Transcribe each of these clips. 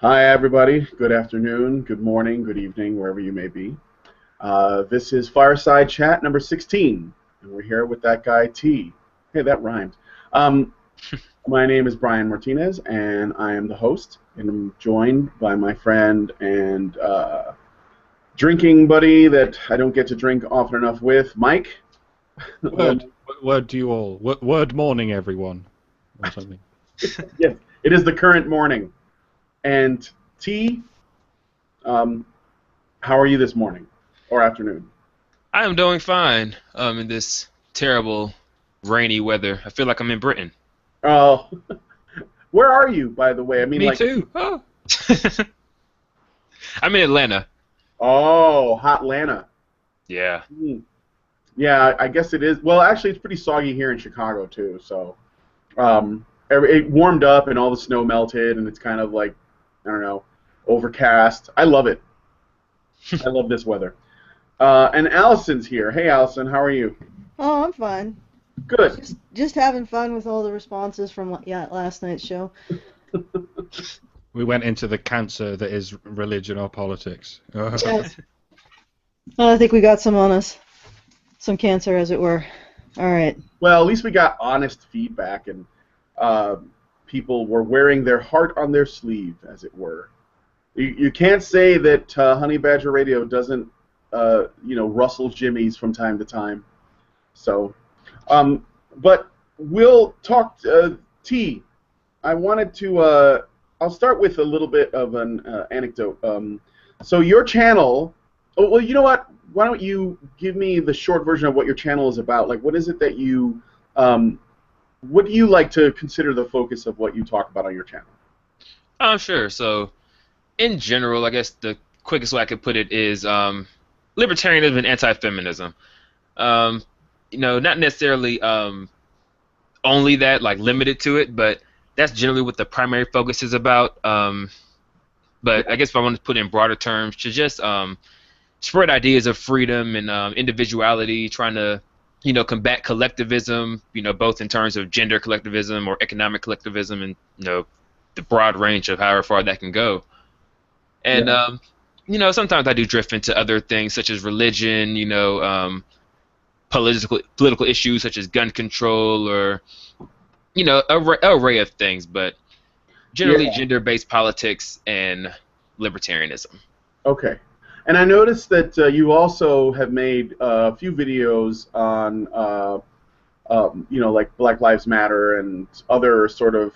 Hi, everybody. Good afternoon, good morning, good evening, wherever you may be. This is Fireside Chat number 16, and we're here with that guy, T. Hey, that rhymed. Um, my name is Brian Martinez, and I am the host, and I'm joined by my friend and drinking buddy that I don't get to drink often enough with, Mike. Word to you all. Word morning, everyone. Or something. Yes, it is the current morning. And T, how are you this morning or afternoon? I am doing fine in this terrible rainy weather. I feel like I'm in Britain. Oh, where are you, by the way? I mean, Me like, too. Oh. I'm in Atlanta. oh, hot Atlanta. Yeah. Yeah, I guess it is. Well, actually, it's pretty soggy here in Chicago too. So, it warmed up and all the snow melted, and it's kind of like, I don't know, overcast. I love it. I love this weather. And Allison's here. Hey, Allison, how are you? Oh, I'm fine. Good. Just having fun with all the responses from last night's show. We went into the cancer that is religion or politics. Yes. Well, I think we got some on us. Some cancer, as it were. All right. Well, at least we got honest feedback, and people were wearing their heart on their sleeve, as it were. You can't say that Honey Badger Radio doesn't, rustle jimmies from time to time. So, but we'll talk. T, I wanted to. I'll start with a little bit of an anecdote. So your channel. Oh, well, you know what? Why don't you give me the short version of what your channel is about? Like, what is it that you? What do you like to consider the focus of what you talk about on your channel? Sure. So, in general, I guess the quickest way I could put it is libertarianism and anti-feminism. Not necessarily only that, like limited to it, but that's generally what the primary focus is about. But I guess if I want to put it in broader terms, to just spread ideas of freedom and individuality, trying to combat collectivism, both in terms of gender collectivism or economic collectivism, and the broad range of however far that can go. And sometimes I do drift into other things such as religion, political issues such as gun control, or an array of things, but generally gender-based politics and libertarianism. Okay. And I noticed that you also have made a few videos on, like Black Lives Matter and other sort of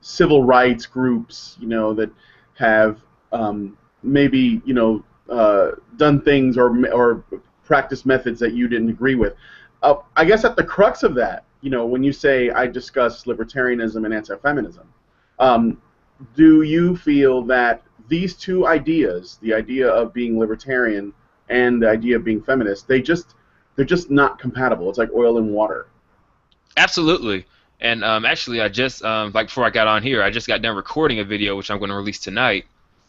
civil rights groups, that have maybe, done things or practiced methods that you didn't agree with. I guess at the crux of that, when you say I discuss libertarianism and anti-feminism, do you feel that these two ideas, the idea of being libertarian and the idea of being feminist, they're just not compatible? It's like oil and water. Absolutely. And actually, I just like before I got on here, I just got done recording a video which I'm going to release tonight,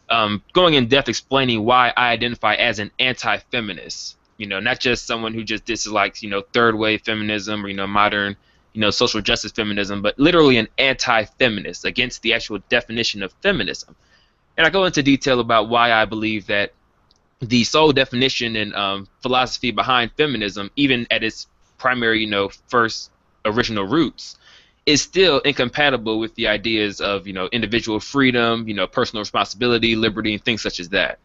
going in depth explaining why I identify as an anti-feminist. Not just someone who just dislikes third wave feminism or modern social justice feminism, but literally an anti-feminist against the actual definition of feminism. And I go into detail about why I believe that the sole definition and philosophy behind feminism, even at its primary, first original roots, is still incompatible with the ideas of, individual freedom, personal responsibility, liberty, and things such as that.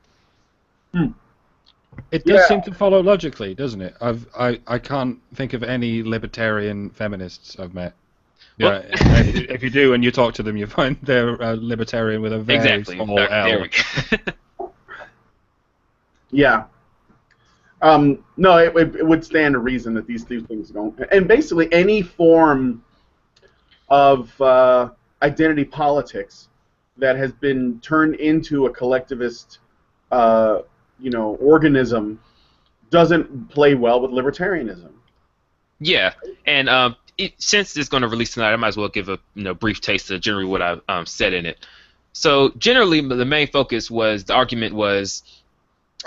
It does seem to follow logically, doesn't it? I can't think of any libertarian feminists I've met. Yeah, if you do and you talk to them, you find they're a libertarian with a very small L. There we go. Yeah. No, it would stand to reason that these two things don't. And basically, any form of identity politics that has been turned into a collectivist, organism doesn't play well with libertarianism. Yeah, and since it's going to release tonight, I might as well give a brief taste of generally what I've said in it. So generally, the main focus was, the argument was,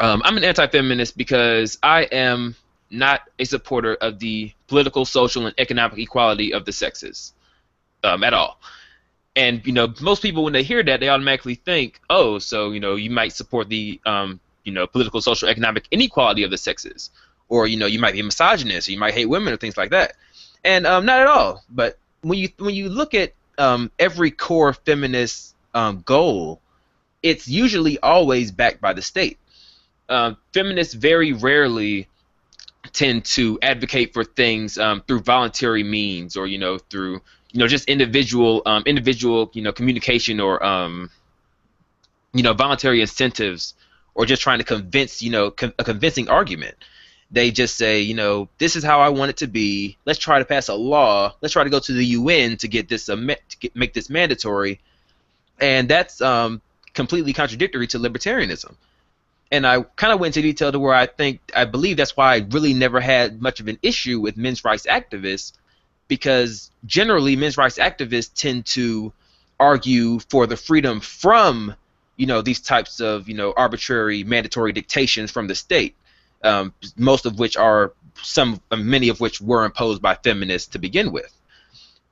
I'm an anti-feminist because I am not a supporter of the political, social, and economic equality of the sexes at all. And most people, when they hear that, they automatically think, oh, so you might support the political, social, economic inequality of the sexes, or you might be a misogynist, or you might hate women, or things like that. And not at all. But when you look at every core feminist goal, it's usually always backed by the state. Feminists very rarely tend to advocate for things through voluntary means, or through just individual communication, or voluntary incentives, or just trying to convince a convincing argument. They just say, this is how I want it to be. Let's try to pass a law. Let's try to go to the UN to get this make this mandatory, and that's completely contradictory to libertarianism. And I kind of went into detail to where I believe that's why I really never had much of an issue with men's rights activists, because generally men's rights activists tend to argue for the freedom from these types of arbitrary mandatory dictations from the state, most of which are many of which were imposed by feminists to begin with.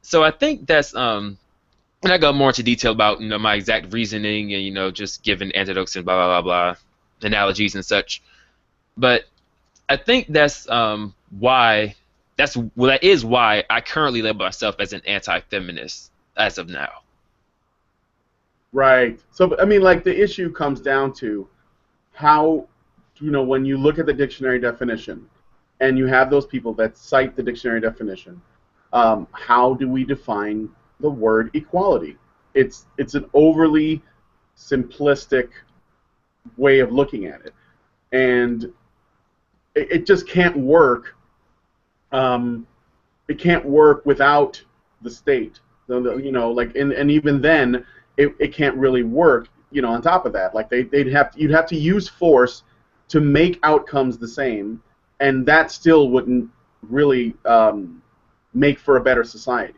So I think that's and I go more into detail about my exact reasoning, and just giving anecdotes and blah blah blah blah, analogies and such. But I think that's why that is why I currently label myself as an anti-feminist as of now. Right. So I mean, like, the issue comes down to how, when you look at the dictionary definition, and you have those people that cite the dictionary definition, how do we define the word equality? It's an overly simplistic way of looking at it, and it just can't work. It can't work without the state. And even then, it can't really work. On top of that, like you'd have to use force to make outcomes the same, and that still wouldn't really make for a better society.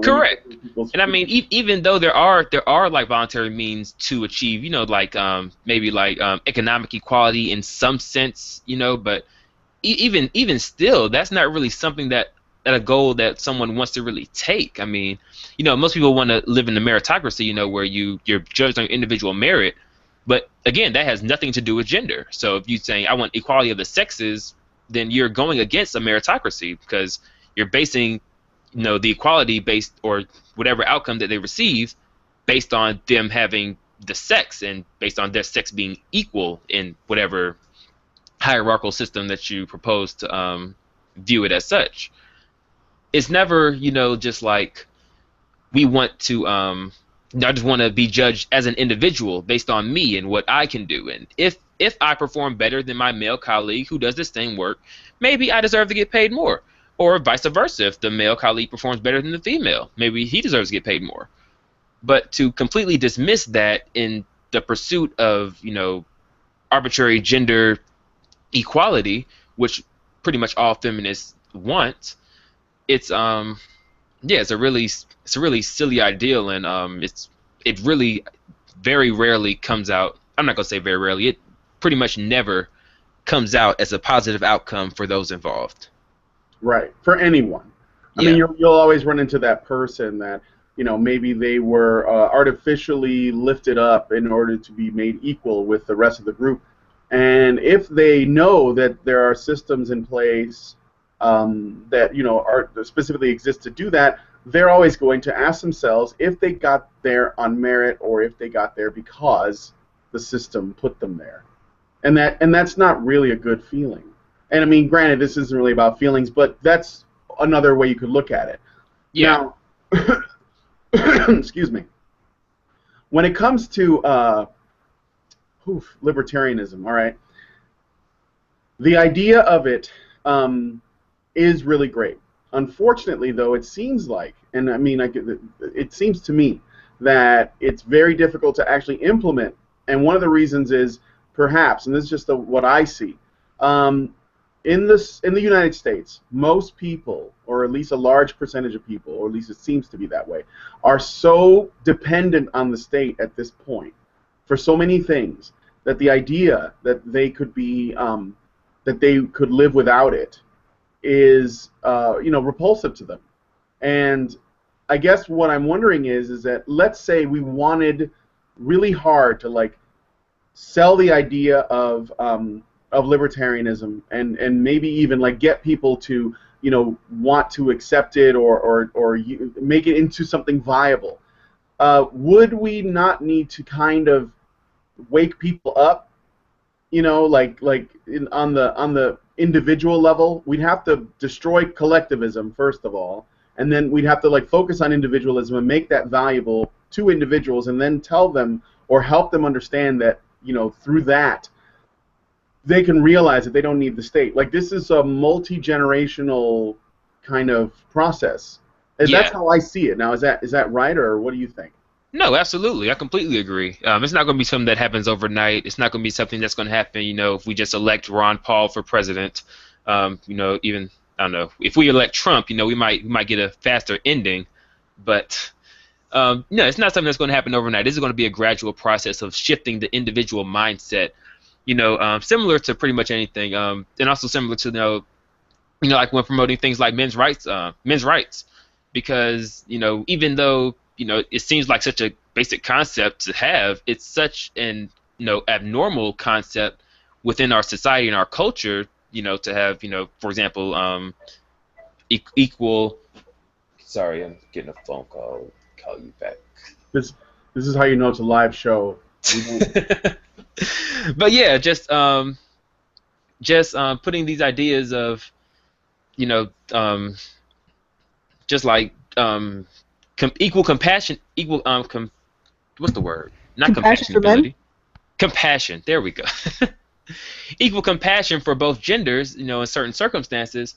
Correct. And I mean, even though there are like voluntary means to achieve, maybe economic equality in some sense, but even still, that's not really something that a goal that someone wants to really take. I mean, most people want to live in a meritocracy, where you're judged on individual merit, but again, that has nothing to do with gender. So if you're saying I want equality of the sexes, then you're going against a meritocracy, because you're basing the equality based, or whatever outcome that they receive, based on them having the sex, and based on their sex being equal in whatever hierarchical system that you propose to view it as such. It's never just like we want to I just want to be judged as an individual based on me and what I can do, and if I perform better than my male colleague who does the same work, maybe I deserve to get paid more. Or vice versa, if the male colleague performs better than the female, maybe he deserves to get paid more. But to completely dismiss that in the pursuit of, arbitrary gender equality, which pretty much all feminists want, it's a really silly ideal, and it really very rarely comes out. I'm not gonna say very rarely. It pretty much never comes out as a positive outcome for those involved. Right, for anyone. I mean, you'll always run into that person that, maybe they were artificially lifted up in order to be made equal with the rest of the group. And if they know that there are systems in place that, are specifically exist to do that, they're always going to ask themselves if they got there on merit, or if they got there because the system put them there. And that's not really a good feeling. And I mean, granted, this isn't really about feelings, but that's another way you could look at it. Yeah. Now, excuse me. When it comes to libertarianism, all right, the idea of it is really great. Unfortunately, though, it seems like, and I mean, it seems to me that it's very difficult to actually implement. And one of the reasons is perhaps, and this is just what I see. In the United States, most people, or at least a large percentage of people, or at least it seems to be that way, are so dependent on the state at this point for so many things that the idea that they could be that they could live without it is repulsive to them. And I guess what I'm wondering is that let's say we wanted really hard to like sell the idea of libertarianism and maybe even like get people to want to accept it or make it into something viable. Would we not need to kind of wake people up? On the individual level, we'd have to destroy collectivism first of all, and then we'd have to like focus on individualism and make that valuable to individuals, and then tell them or help them understand that through that they can realize that they don't need the state. Like this is a multi-generational kind of process. And Yeah. that's how I see it. Now, is that right, or what do you think? No, absolutely. I completely agree. It's not going to be something that happens overnight. It's not going to be something that's going to happen, if we just elect Ron Paul for president. Even, I don't know, if we elect Trump, we might get a faster ending. But no, it's not something that's going to happen overnight. This is going to be a gradual process of shifting the individual mindset. Similar to pretty much anything, and also similar to like when promoting things like men's rights, because even though it seems like such a basic concept to have, it's such an abnormal concept within our society and our culture, to have for example equal. Sorry, I'm getting a phone call. Call you back. This is how you know it's a live show. But yeah, just putting these ideas of just like equal compassion, equal what's the word? Not compassionability. Compassion. There we go. Equal compassion for both genders, in certain circumstances,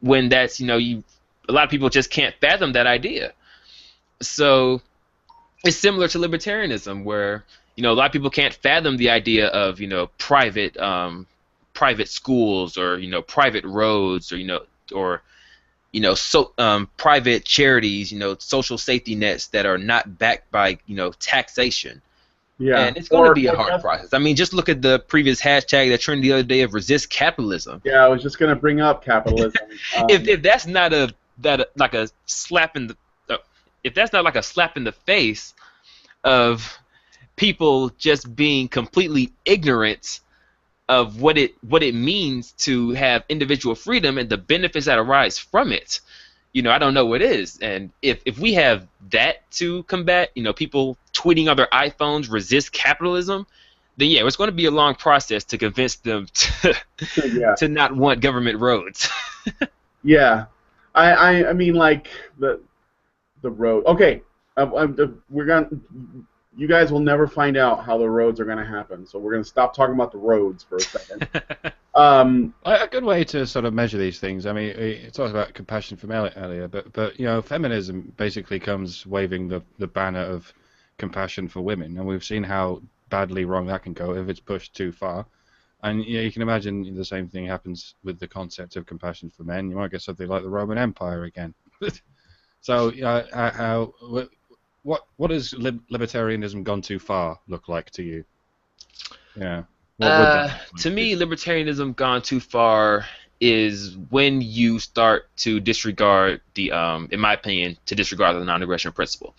when that's a lot of people just can't fathom that idea. So it's similar to libertarianism, where a lot of people can't fathom the idea of private schools or private roads or private charities, social safety nets that are not backed by taxation. Yeah. And it's going to be a hard process. I mean, just look at the previous hashtag that trended the other day of resist capitalism. Yeah, I was just going to bring up capitalism. If that's not a slap in the if that's not like a slap in the face of people just being completely ignorant of what it means to have individual freedom and the benefits that arise from it, I don't know what is. And if we have that to combat, people tweeting on their iPhones resist capitalism, then yeah, it's going to be a long process to convince them to not want government roads. Yeah, I mean like the road. Okay, you guys will never find out how the roads are going to happen, so we're going to stop talking about the roads for a second. A good way to sort of measure these things. I mean, it talks about compassion from earlier, but feminism basically comes waving the banner of compassion for women, and we've seen how badly wrong that can go if it's pushed too far. And you can imagine the same thing happens with the concept of compassion for men. You might get something like the Roman Empire again. So, what has libertarianism gone too far look like to you? Yeah. To me, libertarianism gone too far is when you start to disregard in my opinion, to disregard the non-aggression principle.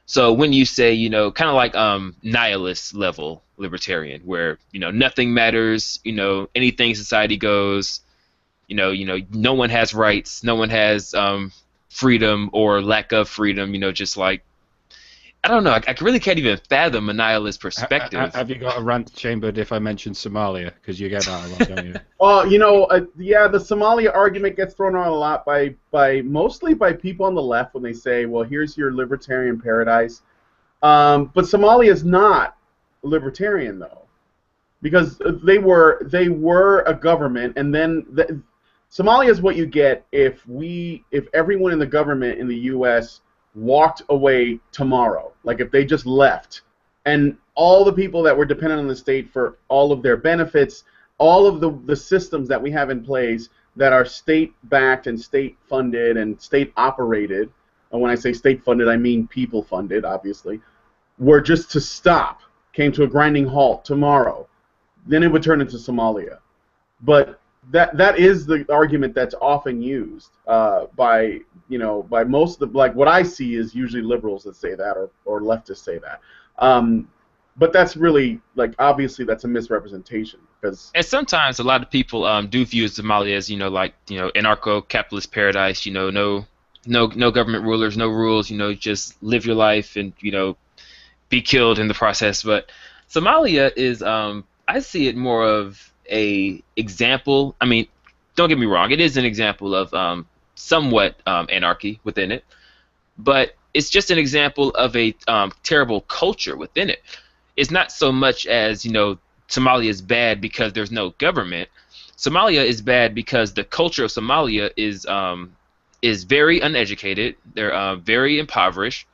So when you say, kind of like nihilist level libertarian, where nothing matters, anything society goes, no one has rights, no one has freedom or lack of freedom, just like, I don't know, I really can't even fathom a nihilist perspective. Have you got a rant chambered if I mention Somalia? Because you get that a lot, don't you? Well, yeah, the Somalia argument gets thrown out a lot mostly by people on the left when they say, well, here's your libertarian paradise. But Somalia is not libertarian, though, because they were a government, and then Somalia is what you get if everyone in the government in the U.S. walked away tomorrow, like if they just left, and all the people that were dependent on the state for all of their benefits, all of the systems that we have in place that are state-backed and state-funded and state-operated, and when I say state-funded, I mean people-funded, obviously, were just to stop, came to a grinding halt tomorrow, then it would turn into Somalia. But that is the argument that's often used by most of the, like, what I see is usually liberals that say that, or leftists say that. But that's really, like, obviously that's a misrepresentation, because And sometimes a lot of people do view Somalia as, anarcho-capitalist paradise. No government rulers, no rules. Just live your life and be killed in the process. But Somalia is, I see it more of a example. I mean, don't get me wrong, it is an example of somewhat anarchy within it, but it's just an example of a terrible culture within it. It's not so much as, Somalia is bad because there's no government. Somalia is bad because the culture of Somalia is very uneducated. They're very impoverished,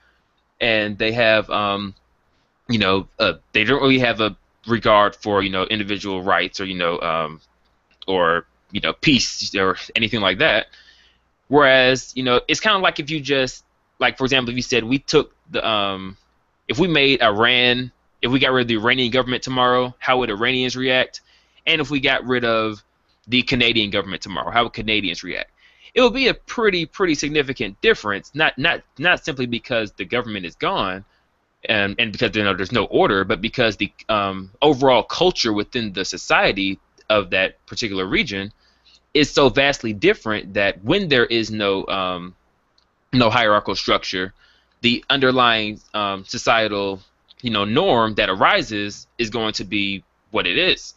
and they have they don't really have a regard for individual rights, or peace or anything like that. Whereas it's kind of like if you just, like, for example, if you said we took the if we made Iran, if we got rid of the Iranian government tomorrow, how would Iranians react? And if we got rid of the Canadian government tomorrow, how would Canadians react? It would be a pretty significant difference. Not simply because the government is gone, and because there's no order, but because the overall culture within the society of that particular region is so vastly different that when there is no hierarchical structure, the underlying societal norm that arises is going to be what it is.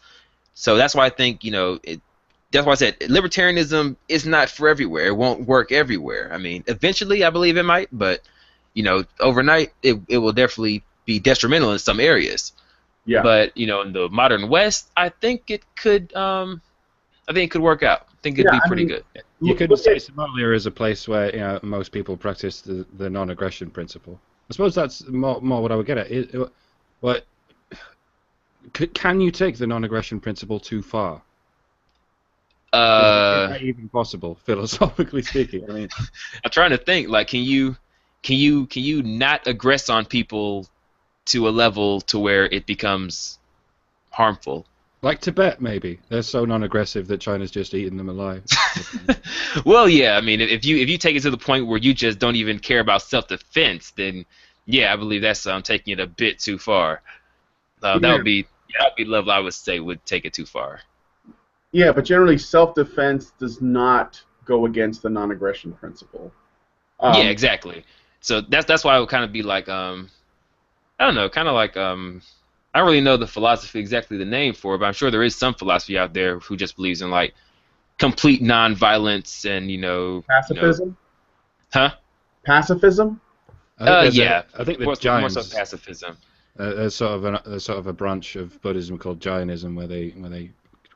So that's why I think that's why I said libertarianism is not for everywhere. It won't work everywhere. I mean, eventually I believe it might, but overnight it will definitely be detrimental in some areas. yeah. But in the modern West, I think it could work out. I think it'd be pretty good. You could say Somalia is a place where most people practice the non-aggression principle. I suppose that's more what I would get at. Can you take the non-aggression principle too far? Is that even possible, philosophically speaking? I mean, I'm trying to think. Like, can you not aggress on people to a level to where it becomes harmful? Like Tibet, maybe. They're so non-aggressive that China's just eating them alive. Well, yeah. I mean, if you take it to the point where you just don't even care about self-defense, then yeah, I believe that's taking it a bit too far. That would be the level I would say would take it too far. Yeah, but generally self-defense does not go against the non-aggression principle. Yeah, exactly. So that's why I would kind of be like, I don't know, kind of like, I don't really know the philosophy, exactly the name for it, but I'm sure there is some philosophy out there who just believes in, like, complete non-violence and Pacifism? Huh? Pacifism? Yeah. I think the more Jains, so pacifism. there's sort of a branch of Buddhism called Jainism where they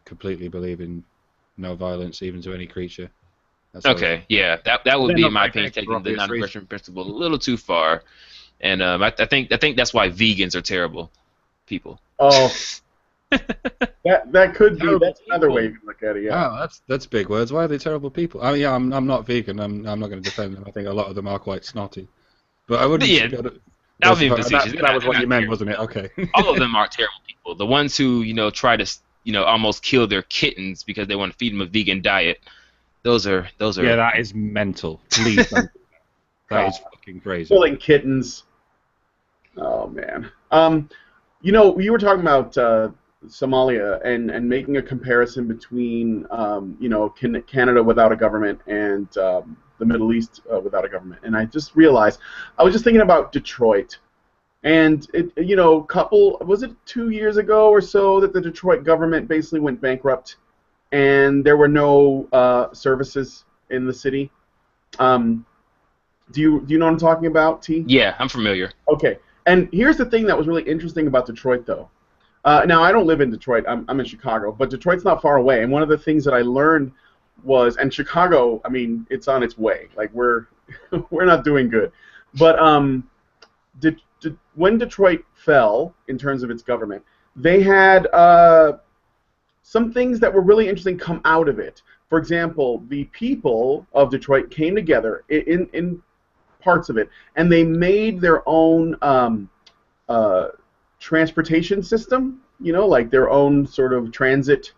completely believe in no violence even to any creature. Okay, yeah, that would be, in my opinion, for taking the obvious non-aggression principle a little too far, and I think that's why vegans are terrible people. Oh, that could be. Terrible That's another people. way you can look at it. Yeah. Oh, that's big words. Why are they terrible people? I mean, yeah, I'm not vegan. I'm not going to defend them. I think a lot of them are quite snotty, but I wouldn't. Yeah, that was being facetious. That was what you meant, wasn't it? Okay. All of them are terrible people. The ones who try to almost kill their kittens because they want to feed them a vegan diet. Those are. Yeah, that is mental. Please don't. That is fucking crazy. Killing kittens. Oh man. You were talking about Somalia and making a comparison between Canada without a government and the Middle East without a government, and I just realized I was just thinking about Detroit, and was it 2 years ago or so that the Detroit government basically went bankrupt, and there were no services in the city. Do you know what I'm talking about, T? Yeah, I'm familiar. Okay. And here's the thing that was really interesting about Detroit, though. Now, I don't live in Detroit. I'm in Chicago, but Detroit's not far away. And one of the things that I learned was, and Chicago, I mean, it's on its way. Like, we're not doing good. But when Detroit fell in terms of its government, they had some things that were really interesting come out of it. For example, the people of Detroit came together in parts of it, and they made their own transportation system, like their own sort of transit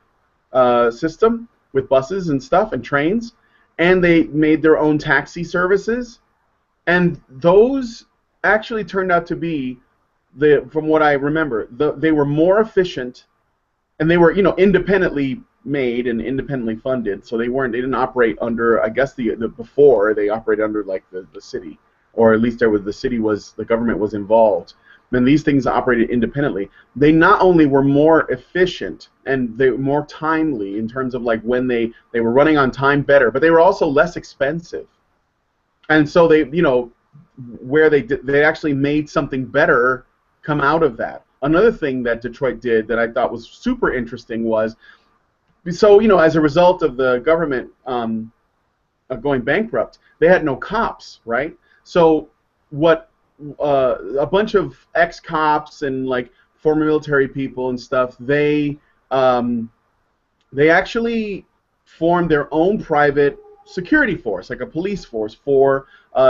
system, with buses and stuff and trains, and they made their own taxi services, and those actually turned out to be, from what I remember, they were more efficient, and they were, independently made and independently funded, so they didn't operate under, I guess, before they operated under like the city, or at least the government was involved. And these things operated independently. They not only were more efficient and they were more timely in terms of like when they were running on time better, but they were also less expensive. And so they, where they actually made something better come out of that. Another thing that Detroit did that I thought was super interesting was, so, as a result of the government going bankrupt, they had no cops, right? So what a bunch of ex-cops and like former military people and stuff, they actually formed their own private security force, like a police force for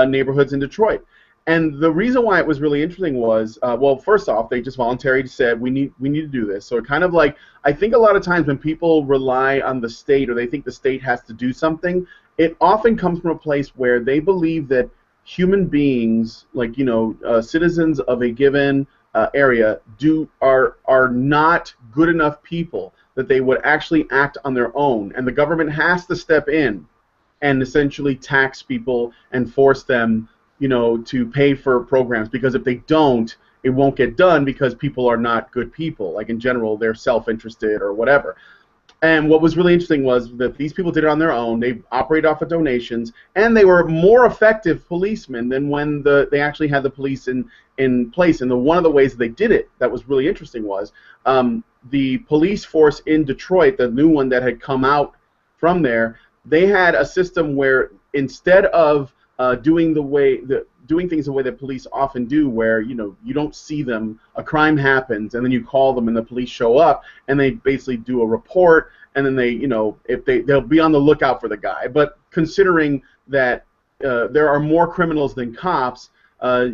neighborhoods in Detroit. And the reason why it was really interesting was, well, first off, they just voluntarily said, we need to do this. So it kind of like, I think a lot of times when people rely on the state or they think the state has to do something, it often comes from a place where they believe that human beings, like, citizens of a given area are not good enough people that they would actually act on their own. And the government has to step in and essentially tax people and force them to pay for programs, because if they don't, it won't get done because people are not good people. Like in general, they're self-interested or whatever. And what was really interesting was that these people did it on their own. They operated off of donations, and they were more effective policemen than when they actually had the police in place. And one of the ways they did it that was really interesting was the police force in Detroit, the new one that had come out from there, they had a system where instead of doing things the way that police often do, where you don't see them, a crime happens, and then you call them, and the police show up, and they basically do a report, and then they'll be on the lookout for the guy. But considering that there are more criminals than cops,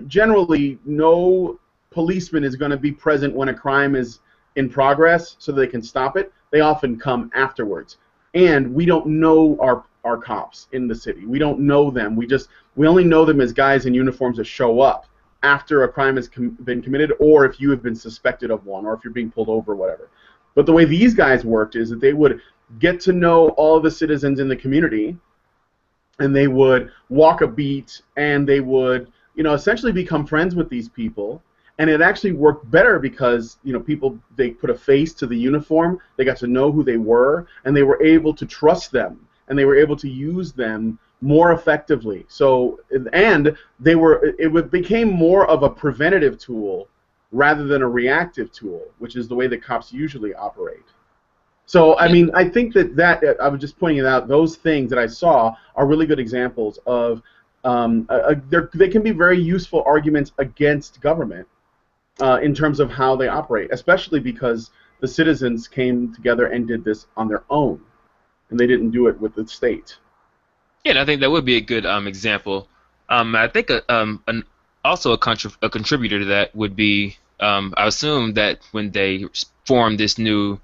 generally no policeman is going to be present when a crime is in progress so they can stop it. They often come afterwards, and we don't know our cops in the city. We don't know them. We only know them as guys in uniforms that show up after a crime has been committed, or if you have been suspected of one, or if you're being pulled over or whatever. But the way these guys worked is that they would get to know all of the citizens in the community, and they would walk a beat, and they would essentially become friends with these people. And it actually worked better because they put a face to the uniform, they got to know who they were, and they were able to trust them, and they were able to use them more effectively. So, and it became more of a preventative tool rather than a reactive tool, which is the way that cops usually operate. So, I mean, I think that I was just pointing out, those things that I saw are really good examples of, they can be very useful arguments against government in terms of how they operate, especially because the citizens came together and did this on their own, and they didn't do it with the state. Yeah, and I think that would be a good example. I think also a contributor to that would be, I assume that when they formed this new,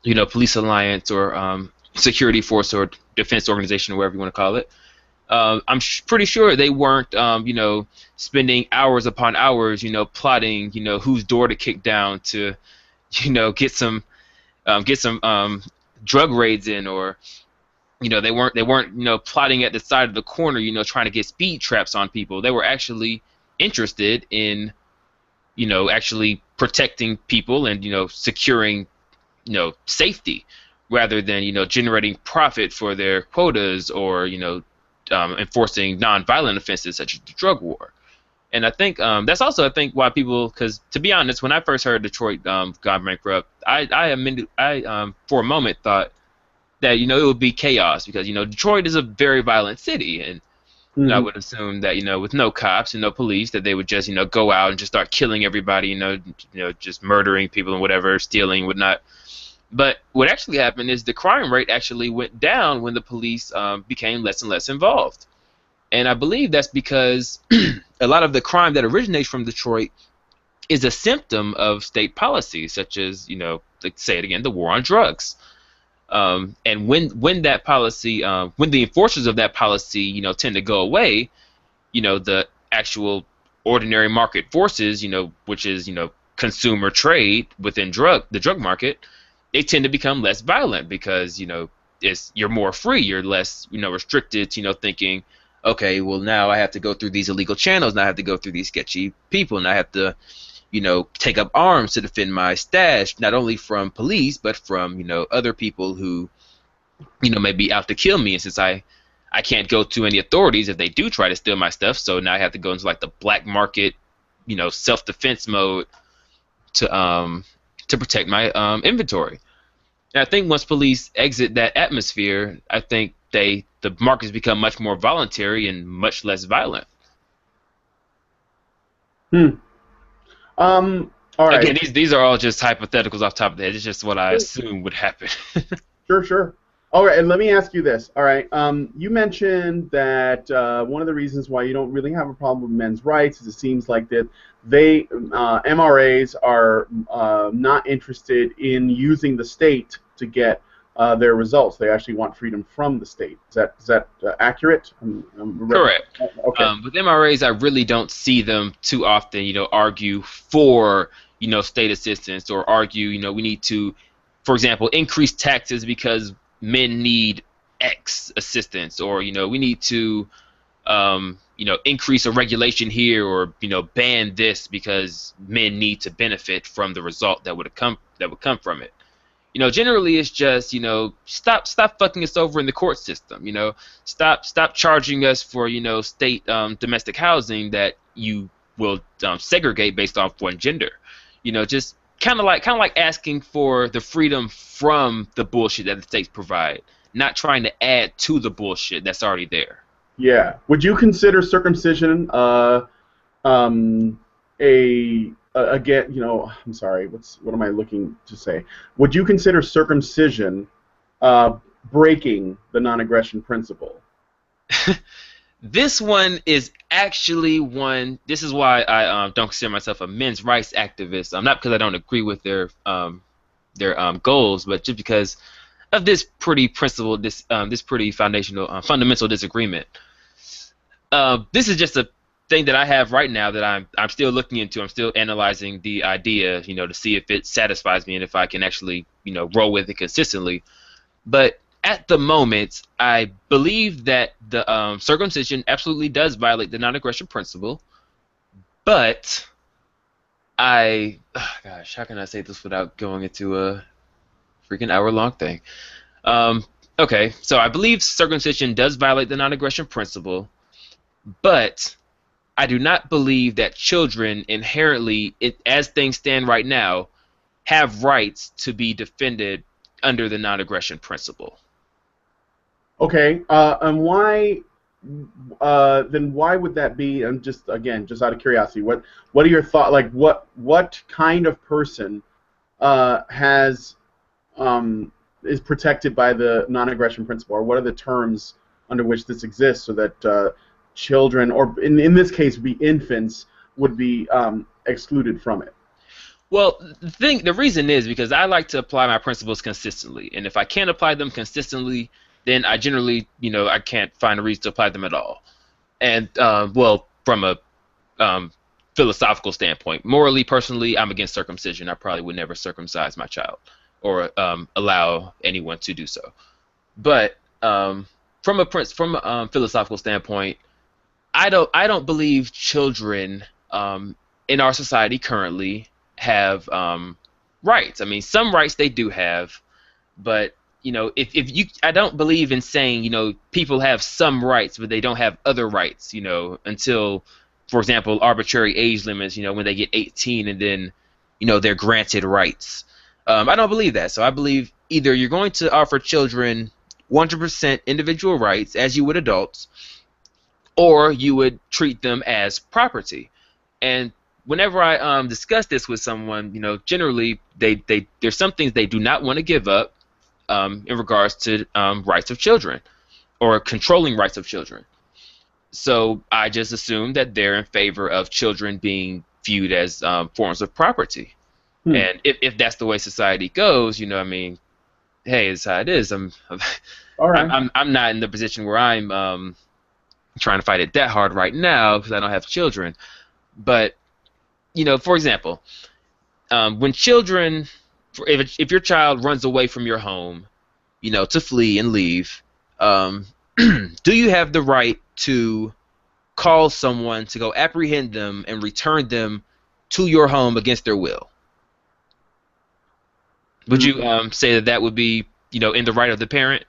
police alliance or security force or defense organization, or whatever you want to call it, I'm pretty sure they weren't, spending hours upon hours, plotting, whose door to kick down to, get some drug raids in, or they weren't plotting at the side of the corner, trying to get speed traps on people. They were actually interested in actually protecting people and securing safety, rather than generating profit for their quotas, or enforcing non-violent offenses such as the drug war. And I think that's also why people, because to be honest, when I first heard Detroit gone bankrupt, I for a moment thought that it would be chaos, because Detroit is a very violent city, and I would assume that with no cops and no police, that they would just go out and just start killing everybody, just murdering people and whatever, stealing, whatnot. But what actually happened is the crime rate actually went down when the police became less and less involved. And I believe that's because a lot of the crime that originates from Detroit is a symptom of state policy, such as, like, say it again, the war on drugs. And when that policy, when the enforcers of that policy, you know, tend to go away, you know, the actual ordinary market forces, you know, which is, you know, consumer trade within the drug market, they tend to become less violent because, you know, you're more free, you're less, you know, restricted to, you know, thinking, okay, well, now I have to go through these illegal channels, now I have to go through these sketchy people, and I have to, you know, take up arms to defend my stash, not only from police, but from, you know, other people who, you know, may be out to kill me. And since I can't go to any authorities if they do try to steal my stuff, so now I have to go into like the black market, you know, self-defense mode to protect my inventory. And I think once police exit that atmosphere, I think the markets become much more voluntary and much less violent. All right. Again, these are all just hypotheticals off the top of the head. It's just what I assume would happen. Sure. All right, and let me ask you this. All right, you mentioned that one of the reasons why you don't really have a problem with men's rights is it seems like that they MRAs are not interested in using the state to get their results. They actually want freedom from the state. Is that accurate? Correct. Okay. With MRAs, I really don't see them too often, you know, argue for, you know, state assistance or argue, you know, we need to, for example, increase taxes because men need X assistance, or, you know, we need to, you know, increase a regulation here, or, you know, ban this because men need to benefit from the result that would come from it. You know, generally it's just, you know, stop fucking us over in the court system. You know, stop charging us for, you know, state domestic housing that you will segregate based off one gender. You know, just kind of like asking for the freedom from the bullshit that the states provide, not trying to add to the bullshit that's already there. Yeah. Would you consider circumcision again, you know, I'm sorry, what am I looking to say? Would you consider circumcision breaking the non-aggression principle? This one is actually one. This is why I don't consider myself a men's rights activist. Not because I don't agree with their goals, but just because of this pretty principle, this pretty fundamental disagreement. This is just a thing that I have right now that I'm still looking into. I'm still analyzing the idea, you know, to see if it satisfies me and if I can actually, you know, roll with it consistently. But at the moment, I believe that the circumcision absolutely does violate the non-aggression principle. But gosh, how can I say this without going into a freaking hour-long thing? Okay, so I believe circumcision does violate the non-aggression principle, but I do not believe that children inherently, as things stand right now, have rights to be defended under the non-aggression principle. Okay, and why? Then why would that be? And just out of curiosity, what are your thoughts? Like, what kind of person is protected by the non-aggression principle, or what are the terms under which this exists, so that children, or in this case, be infants, would be excluded from it? Well, the reason is because I like to apply my principles consistently, and if I can't apply them consistently, then I generally, you know, I can't find a reason to apply them at all. And well, from a philosophical standpoint, morally, personally, I'm against circumcision. I probably would never circumcise my child or allow anyone to do so. But from a philosophical standpoint, I don't believe children in our society currently have rights. I mean, some rights they do have, but you know, I don't believe in saying, you know, people have some rights but they don't have other rights, you know, until, for example, arbitrary age limits, you know, when they get 18 and then, you know, they're granted rights. I don't believe that. So I believe either you're going to offer children 100% individual rights as you would adults, or you would treat them as property. And whenever I discuss this with someone, you know, generally there's some things they do not want to give up in regards to rights of children or controlling rights of children. So I just assume that they're in favor of children being viewed as forms of property. And if that's the way society goes, you know, I mean, hey, it's how it is. All right. I'm not in the position where I'm trying to fight it that hard right now because I don't have children. But for example, when children, if your child runs away from your home, to flee and leave, do you have the right to call someone to go apprehend them and return them to your home against their will? Would you say that would be, in the right of the parent?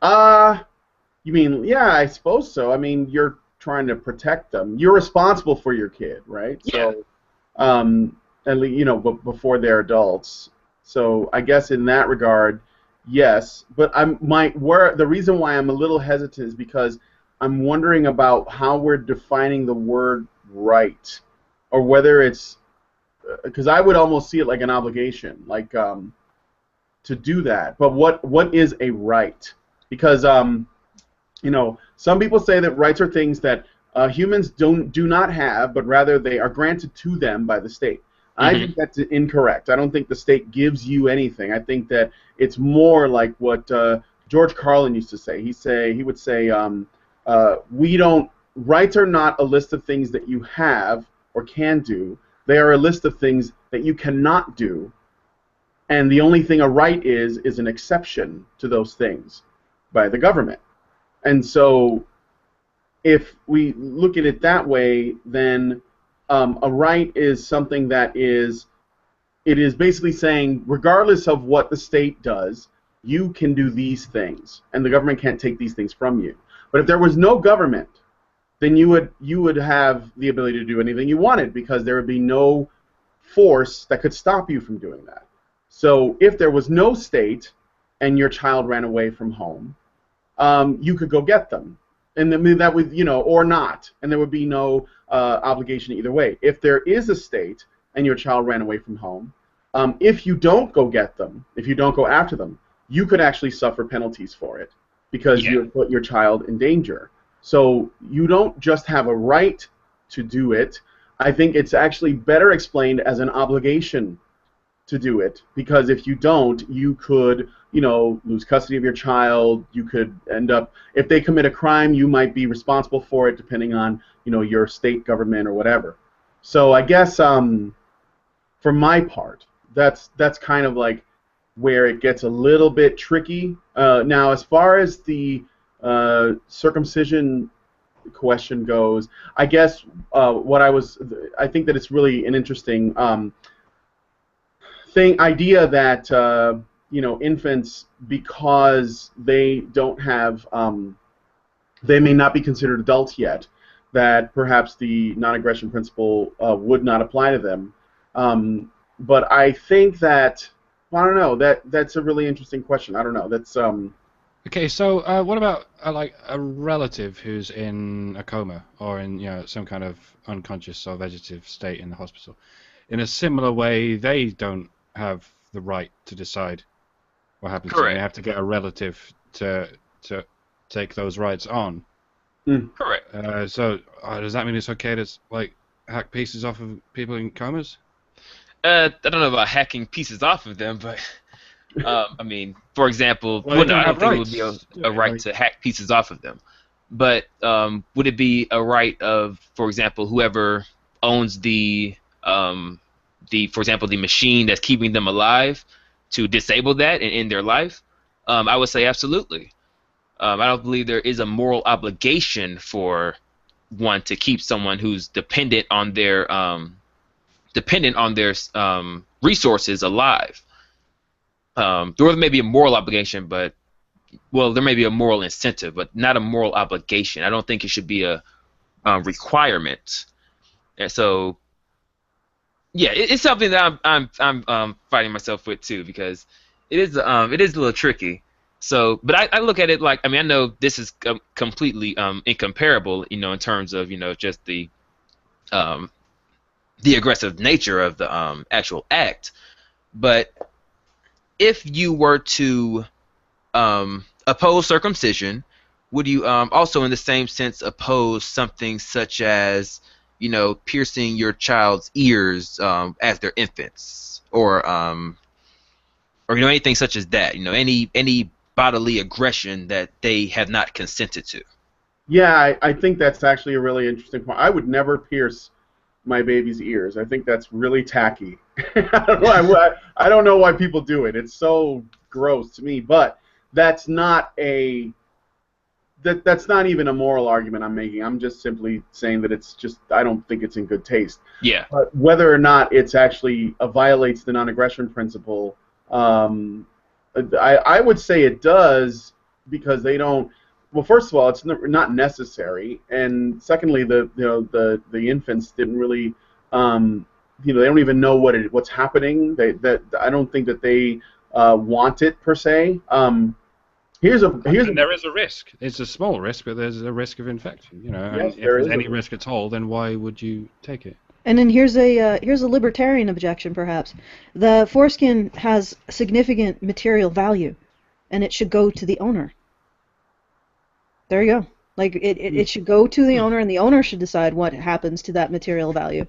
You mean, yeah, I suppose so. I mean, you're trying to protect them. You're responsible for your kid, right? Yeah. So, at least, before they're adults. So I guess in that regard, yes. But the reason why I'm a little hesitant is because I'm wondering about how we're defining the word right, or whether it's because I would almost see it like an obligation, like to do that. But what is a right? Because some people say that rights are things that humans do not have, but rather they are granted to them by the state. I think that's incorrect. I don't think the state gives you anything. I think that it's more like what George Carlin used to say. He would say, rights are not a list of things that you have or can do. They are a list of things that you cannot do. And the only thing a right is an exception to those things by the government. And so if we look at it that way, then a right is something that is basically saying, regardless of what the state does, you can do these things, and the government can't take these things from you. But if there was no government, then you would have the ability to do anything you wanted, because there would be no force that could stop you from doing that. So if there was no state and your child ran away from home, you could go get them, and then that would, or not, and there would be no obligation either way. If there is a state and your child ran away from home, if you don't go get them, if you don't go after them, you could actually suffer penalties for it, because you have put your child in danger. So you don't just have a right to do it. I think it's actually better explained as an obligation to do it, because if you don't, you could, lose custody of your child. You could end up, if they commit a crime, you might be responsible for it, depending on, your state government or whatever. So I guess, for my part, that's kind of like where it gets a little bit tricky. Now, as far as the circumcision question goes, I guess I think that it's really an interesting idea that infants, because they don't have, they may not be considered adults yet, that perhaps the non-aggression principle would not apply to them. But I think that, I don't know, that's a really interesting question. I don't know. That's Okay, so what about like a relative who's in a coma or in some kind of unconscious or vegetative state in the hospital? In a similar way, they don't have the right to decide what happens to them. They have to get a relative to take those rights on. Correct. So does that mean it's okay to like hack pieces off of people in comas? I don't know about hacking pieces off of them, but I mean, for example, Well, I don't think it would be a right to hack pieces off of them. But would it be a right of, for example, whoever owns for example, the machine that's keeping them alive, to disable that and end their life? I would say absolutely. I don't believe there is a moral obligation for one to keep someone who's dependent on their resources alive. There may be a moral obligation, but there may be a moral incentive, but not a moral obligation. I don't think it should be a requirement. And so, yeah, it's something that I'm fighting myself with too, because it is a little tricky. So, but I look at it like, I know this is completely incomparable, in terms of just the aggressive nature of the actual act. But if you were to oppose circumcision, would you also, in the same sense, oppose something such as, piercing your child's ears as they're infants, or or anything such as that. Any bodily aggression that they have not consented to. Yeah, I think that's actually a really interesting point. I would never pierce my baby's ears. I think that's really tacky. I don't know why people do it. It's so gross to me. But that's not that's not even a moral argument I'm making. I'm just simply saying that it's just, I don't think it's in good taste. Yeah. But whether or not it's actually violates the non-aggression principle, I would say it does, because they don't. Well, first of all, it's not necessary, and secondly, the infants didn't really, they don't even know what's happening. I don't think that they want it per se. And there is a risk. It's a small risk, but there's a risk of infection. Yes, and if there's any risk at all, then why would you take it? And then here's a libertarian objection, perhaps. The foreskin has significant material value, and it should go to the owner. There you go. Like it should go to the owner, and the owner should decide what happens to that material value.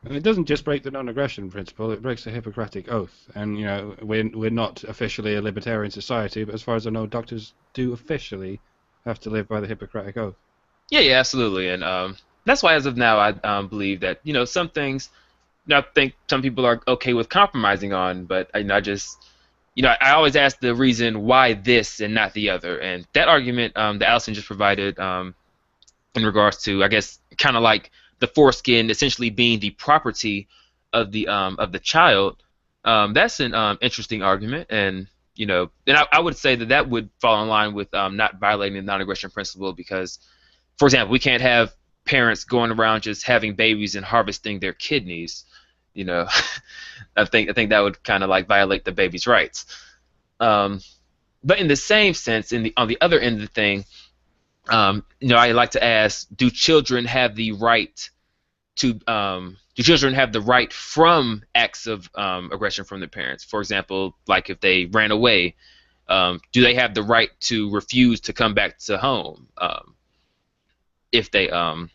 And it doesn't just break the non-aggression principle; it breaks the Hippocratic Oath. And we're not officially a libertarian society, but as far as I know, doctors do officially have to live by the Hippocratic Oath. Yeah, absolutely. And that's why, as of now, I believe that some things, I think some people are okay with compromising on, but I always ask the reason why this and not the other, and that argument that Allison just provided in regards to, I guess, kind of like the foreskin essentially being the property of the child. That's an interesting argument, and I would say that would fall in line with not violating the non-aggression principle, because, for example, we can't have parents going around just having babies and harvesting their kidneys. I think that would kind of like violate the baby's rights. But in the same sense, on the other end of the thing, I like to ask: do children have the right from acts of aggression from their parents? For example, like if they ran away, do they have the right to refuse to come back to home if they run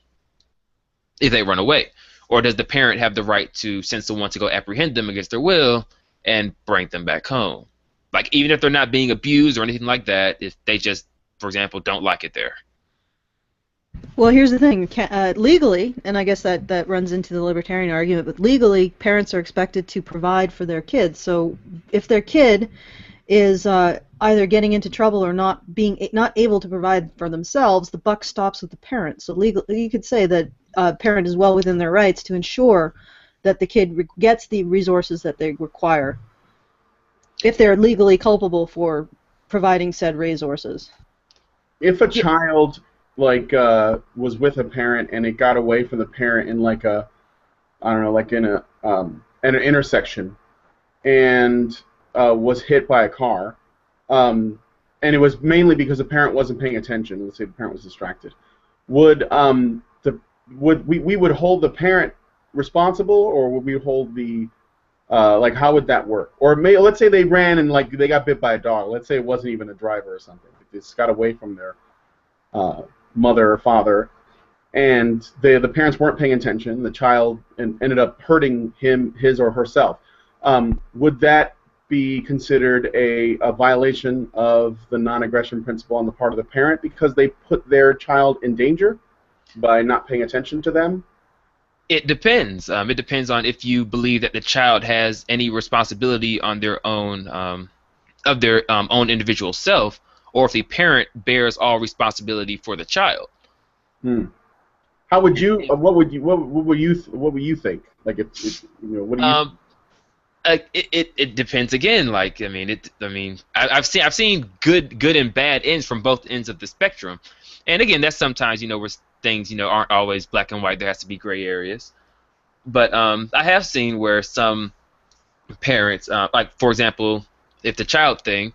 away? Or does the parent have the right to send someone to go apprehend them against their will and bring them back home? Like, even if they're not being abused or anything like that, if they just, for example, don't like it there. Well, here's the thing. Legally, and I guess that runs into the libertarian argument, but legally, parents are expected to provide for their kids. So if their kid is either getting into trouble or not able to provide for themselves, the buck stops with the parent. So legally, you could say that a parent is well within their rights to ensure that the kid gets the resources that they require, if they're legally culpable for providing said resources. If a child was with a parent and it got away from the parent in an intersection, and was hit by a car, and it was mainly because the parent wasn't paying attention. Let's say the parent was distracted. We would hold the parent responsible, or would we hold the how would that work? Or let's say they ran and they got bit by a dog. Let's say it wasn't even a driver or something. They just got away from their mother or father, and the parents weren't paying attention. The child ended up hurting his or herself. Would that be considered a violation of the non-aggression principle on the part of the parent because they put their child in danger by not paying attention to them? It depends. It depends on if you believe that the child has any responsibility on their own, of their own individual self, or if the parent bears all responsibility for the child. How would you? What would you think? What do you? It depends again. I've seen good and bad ends from both ends of the spectrum, and again, that's sometimes where things aren't always black and white. There has to be gray areas. But I have seen where some parents, for example, if the child thing,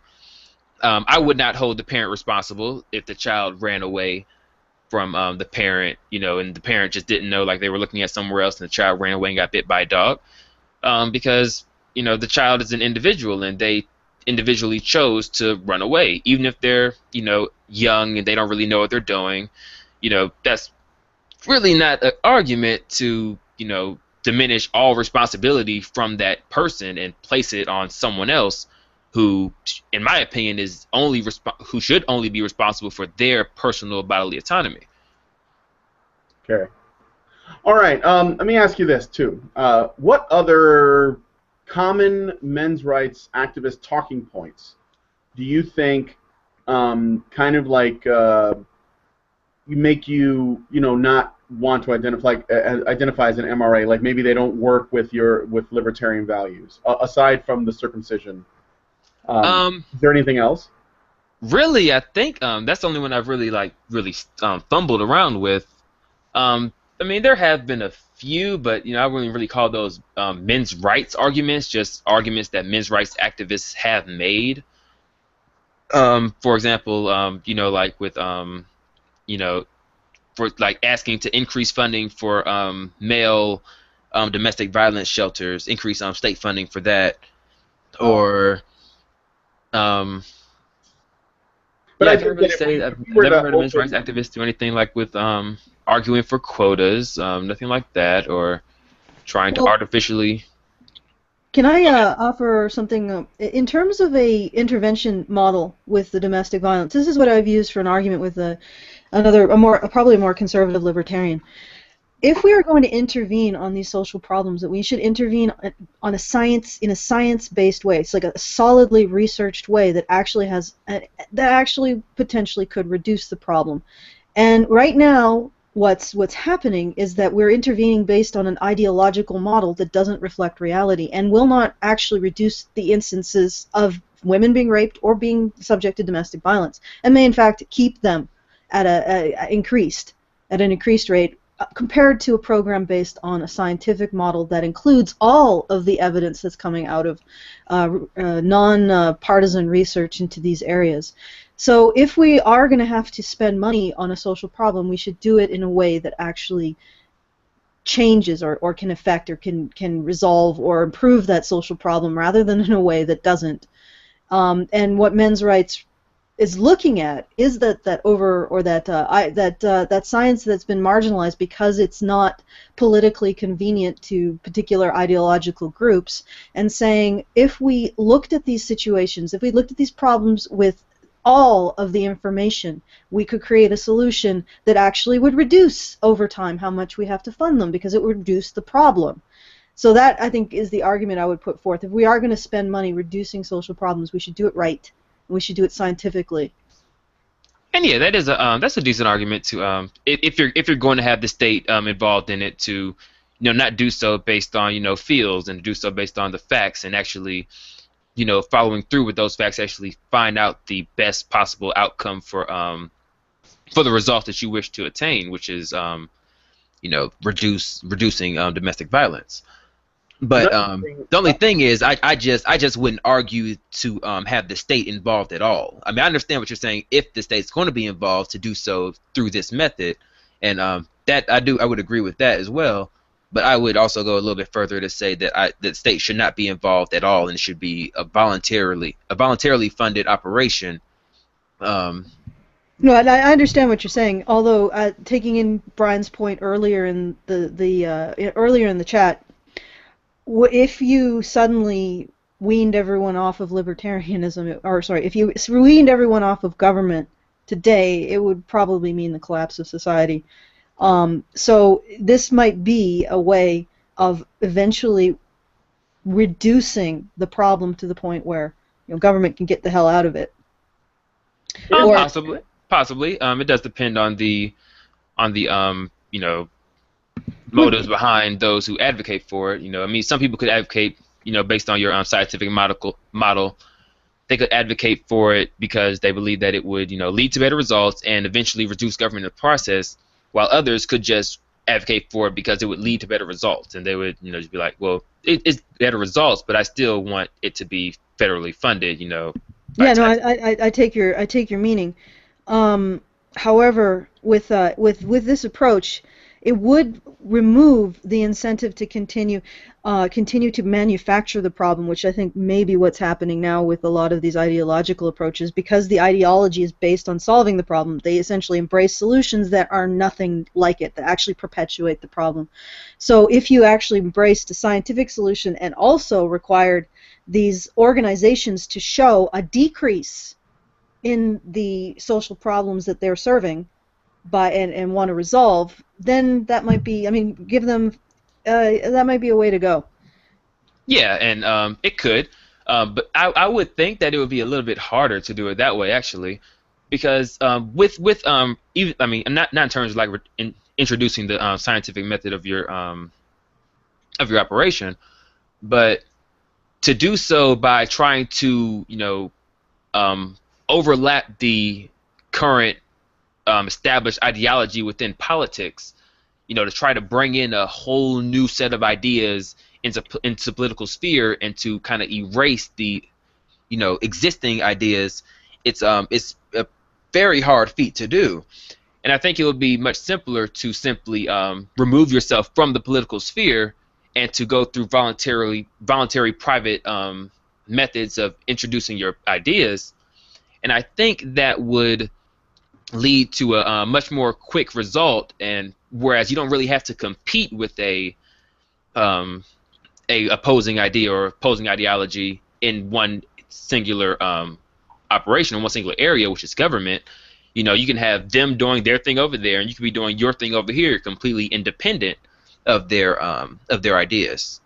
I would not hold the parent responsible if the child ran away from the parent, and the parent just didn't know, they were looking at somewhere else, and the child ran away and got bit by a dog, because the child is an individual and they individually chose to run away, even if they're young and they don't really know what they're doing. That's really not an argument to diminish all responsibility from that person and place it on someone else who, in my opinion, is who should only be responsible for their personal bodily autonomy. Okay. All right. Let me ask you this too. What other common men's rights activist talking points do you think kind of like make you not want to identify as an MRA? Like maybe they don't work with libertarian values aside from the circumcision. Is there anything else? Really, I think that's the only one I've really fumbled around with. I mean, there have been a few, but I wouldn't really call those men's rights arguments, just arguments that men's rights activists have made. For example, like with for like asking to increase funding for male domestic violence shelters, increase state funding for that, or but I can't really say I've never heard a men's rights activist do anything like with arguing for quotas, nothing like that, or trying to artificially. Can I offer something in terms of a intervention model with the domestic violence? This is what I've used for an argument with probably a more conservative libertarian. If we are going to intervene on these social problems, that we should intervene in a science-based way. It's like a solidly researched way that actually potentially could reduce the problem. And right now, what's happening is that we're intervening based on an ideological model that doesn't reflect reality and will not actually reduce the instances of women being raped or being subject to domestic violence, and may in fact keep them at an increased rate compared to a program based on a scientific model that includes all of the evidence that's coming out of non-partisan research into these areas. So if we are going to have to spend money on a social problem, we should do it in a way that actually changes or can affect or can resolve or improve that social problem rather than in a way that doesn't. And what men's rights is looking at is that science that's been marginalized because it's not politically convenient to particular ideological groups, and saying if we looked at these situations, if we looked at these problems with all of the information, we could create a solution that actually would reduce over time how much we have to fund them, because it would reduce the problem. So that, I think, is the argument I would put forth. If we are going to spend money reducing social problems, we should do it right. We should do it scientifically. And yeah, that's a decent argument to if you're going to have the state involved in it, to not do so based on feels, and do so based on the facts, and actually following through with those facts, actually find out the best possible outcome for the result that you wish to attain, which is reducing domestic violence. But the only thing is, I just wouldn't argue to have the state involved at all. I mean, I understand what you're saying, if the state's going to be involved, to do so through this method, and that I would agree with that as well. But I would also go a little bit further to say that the state should not be involved at all, and should be a voluntarily funded operation. No, I understand what you're saying. Although taking in Brian's point earlier in the chat, if you suddenly weaned everyone off of libertarianism, if you weaned everyone off of government today, it would probably mean the collapse of society. So this might be a way of eventually reducing the problem to the point where government can get the hell out of it. Possibly. It does depend on the motives behind those who advocate for it. I mean, some people could advocate, based on your scientific model. They could advocate for it because they believe that it would, lead to better results and eventually reduce government in the process, while others could just advocate for it because it would lead to better results, and they would, just be like, well, it's better results, but I still want it to be federally funded, Yeah, no, I take your meaning. However, with this approach, it would remove the incentive to continue to manufacture the problem, which I think may be what's happening now with a lot of these ideological approaches. Because the ideology is based on solving the problem, they essentially embrace solutions that are nothing like it, that actually perpetuate the problem. So if you actually embraced a scientific solution and also required these organizations to show a decrease in the social problems that they're serving and want to resolve, then that might be, I mean, give them, that might be a way to go. Yeah, and it could, but I would think that it would be a little bit harder to do it that way, actually, because with even, I mean, not in terms of like introducing the scientific method of your operation, but to do so by trying to, you know, overlap the current established ideology within politics, you know, to try to bring in a whole new set of ideas into political sphere and to kind of erase the, you know, existing ideas. It's a very hard feat to do, and I think it would be much simpler to simply remove yourself from the political sphere and to go through voluntary private methods of introducing your ideas. And I think that would lead to a much more quick result, and whereas you don't really have to compete with a opposing idea or opposing ideology in one singular operation, in one singular area, which is government. You know, you can have them doing their thing over there, and you can be doing your thing over here, completely independent of their ideas.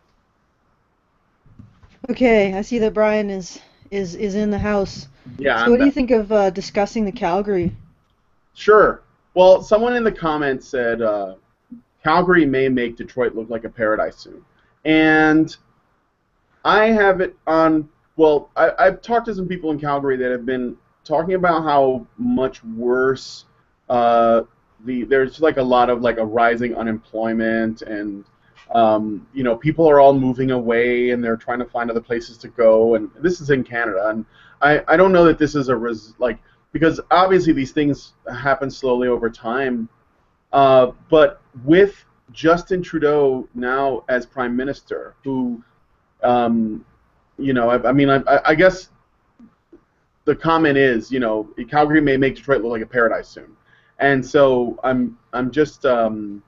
Okay, I see that Brian is in the house. Yeah. So what do you think of discussing the Calgary? Sure. Well, someone in the comments said Calgary may make Detroit look like a paradise soon. And I have it on, well, I've talked to some people in Calgary that have been talking about how much worse there's like a lot of like a rising unemployment, and you know, people are all moving away and they're trying to find other places to go, and this is in Canada. And I don't know that this is because obviously these things happen slowly over time, but with Justin Trudeau now as Prime Minister, who, you know, I guess the comment is, you know, Calgary may make Detroit look like a paradise soon, and so I'm just putting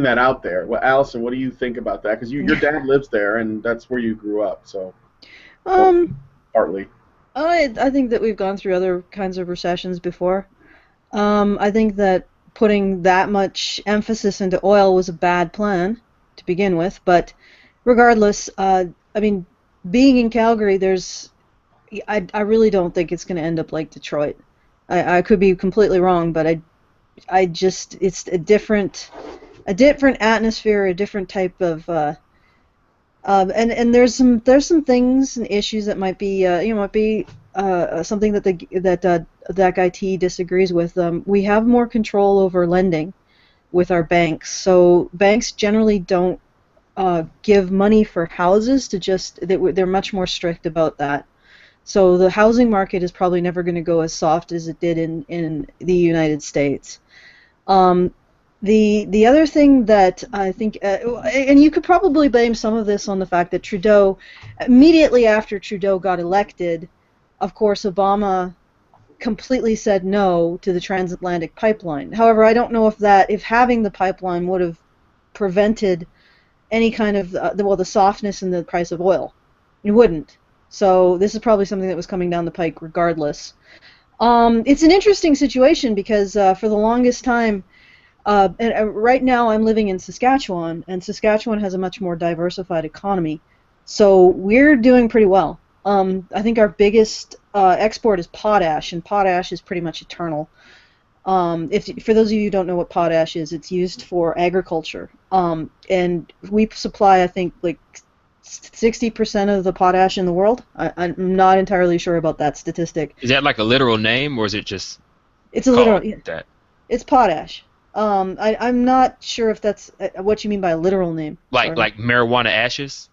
that out there. Well, Allison, what do you think about that? Because your dad lives there, and that's where you grew up, so partly. I think that we've gone through other kinds of recessions before. I think that putting that much emphasis into oil was a bad plan to begin with, but regardless, I mean, being in Calgary, I really don't think it's going to end up like Detroit. I could be completely wrong, but I just, it's a different atmosphere, a different type of and there's some things and issues that might be something that that guy T disagrees with. We have more control over lending with our banks, so banks generally don't give money for houses they're much more strict about that. So the housing market is probably never going to go as soft as it did in the United States. The other thing that I think, and you could probably blame some of this on the fact that Trudeau, immediately after Trudeau got elected, of course, Obama completely said no to the transatlantic pipeline. However, I don't know if having the pipeline would have prevented any kind of, the softness in the price of oil. It wouldn't. So this is probably something that was coming down the pike regardless. It's an interesting situation because for the longest time, and right now I'm living in Saskatchewan, and Saskatchewan has a much more diversified economy, so we're doing pretty well. I think our biggest export is potash, and potash is pretty much eternal. For those of you who don't know what potash is, it's used for agriculture, and we supply, I think, like 60% of the potash in the world. I'm not entirely sure about that statistic. Is that like a literal name, or is it just? It's a literal. That. It's potash. I'm not sure if that's what you mean by a literal name. Like marijuana ashes?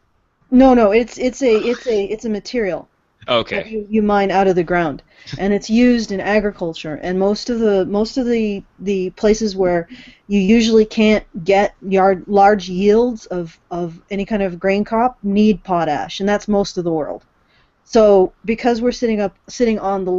No, it's a material. Okay. that you mine out of the ground, and it's used in agriculture. And most of the places where you usually can't get large yields of any kind of grain crop need potash, and that's most of the world. So because we're sitting on one of the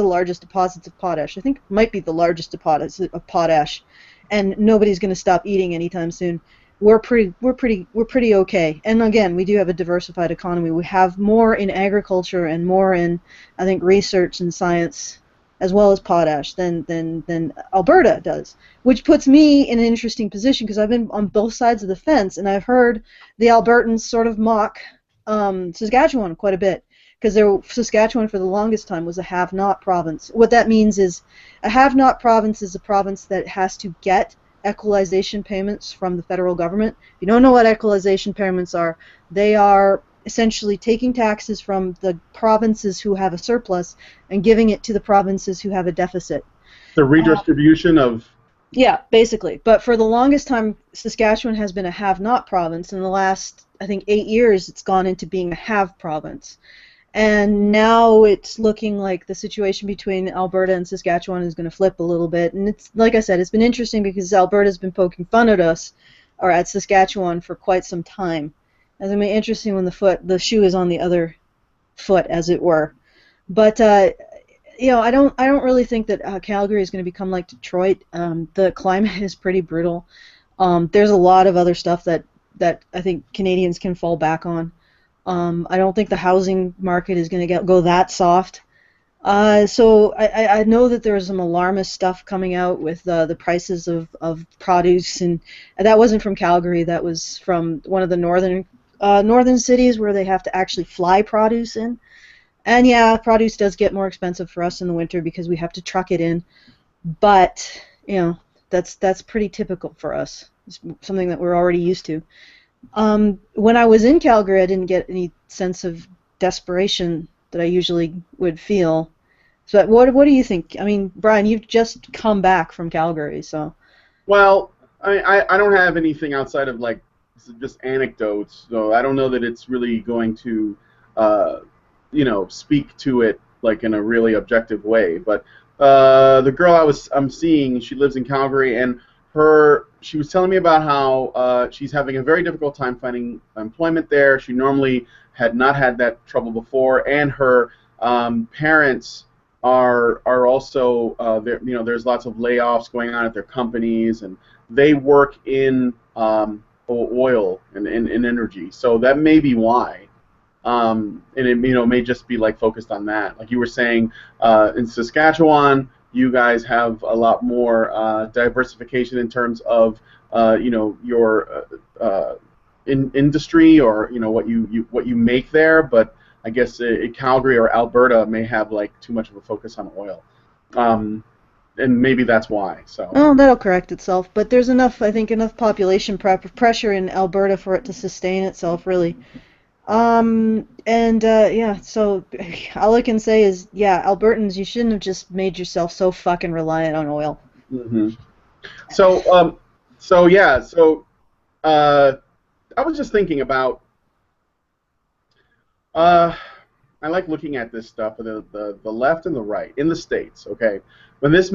largest deposits of potash, I think it might be the largest deposit of potash, and nobody's going to stop eating anytime soon. We're pretty okay. And again, we do have a diversified economy. We have more in agriculture and more in, I think, research and science, as well as potash than Alberta does, which puts me in an interesting position because I've been on both sides of the fence, and I've heard the Albertans sort of mock Saskatchewan quite a bit, because Saskatchewan for the longest time was a have-not province. What that means is a have-not province is a province that has to get equalization payments from the federal government. If you don't know what equalization payments are, they are essentially taking taxes from the provinces who have a surplus and giving it to the provinces who have a deficit. The redistribution of... Yeah, basically. But for the longest time, Saskatchewan has been a have-not province. In the last, I think, 8 years, it's gone into being a have province. And now it's looking like the situation between Alberta and Saskatchewan is going to flip a little bit. And it's, like I said, it's been interesting because Alberta's been poking fun at us, or at Saskatchewan, for quite some time. It's going to be interesting when the shoe is on the other foot, as it were. But you know, I don't really think that Calgary is going to become like Detroit. The climate is pretty brutal. There's a lot of other stuff that I think Canadians can fall back on. I don't think the housing market is going to go that soft. So I know that there was some alarmist stuff coming out with the prices of produce, and that wasn't from Calgary. That was from one of the northern cities where they have to actually fly produce in. And yeah, produce does get more expensive for us in the winter because we have to truck it in. But you know, that's pretty typical for us. It's something that we're already used to. When I was in Calgary, I didn't get any sense of desperation that I usually would feel. So what do you think? I mean, Brian, you've just come back from Calgary, so. Well, I don't have anything outside of like just anecdotes, so I don't know that it's really going to speak to it like in a really objective way. But the girl I'm seeing, she lives in Calgary, and she was telling me about how she's having a very difficult time finding employment there. She normally had not had that trouble before, and her parents are also there's lots of layoffs going on at their companies, and they work in oil and energy, so that may be why. And it may just be like focused on that. Like you were saying, in Saskatchewan, you guys have a lot more diversification in terms of your industry, or what you make there. But I guess Calgary or Alberta may have like too much of a focus on oil, and maybe that's why. So. Oh, that'll correct itself. But there's enough population pressure in Alberta for it to sustain itself, really. So all I can say is, yeah, Albertans, you shouldn't have just made yourself so fucking reliant on oil. Mm-hmm. So I was just thinking about, I like looking at this stuff, the left and the right in the States, okay? But this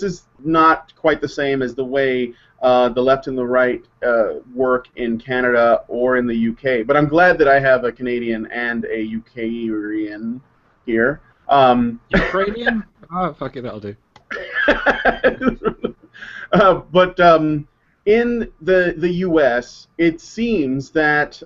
is not quite the same as the way the left and the right work in Canada or in the UK. But I'm glad that I have a Canadian and a UKian here. Ukrainian? Oh, fuck it, that'll do. But in the US, it seems that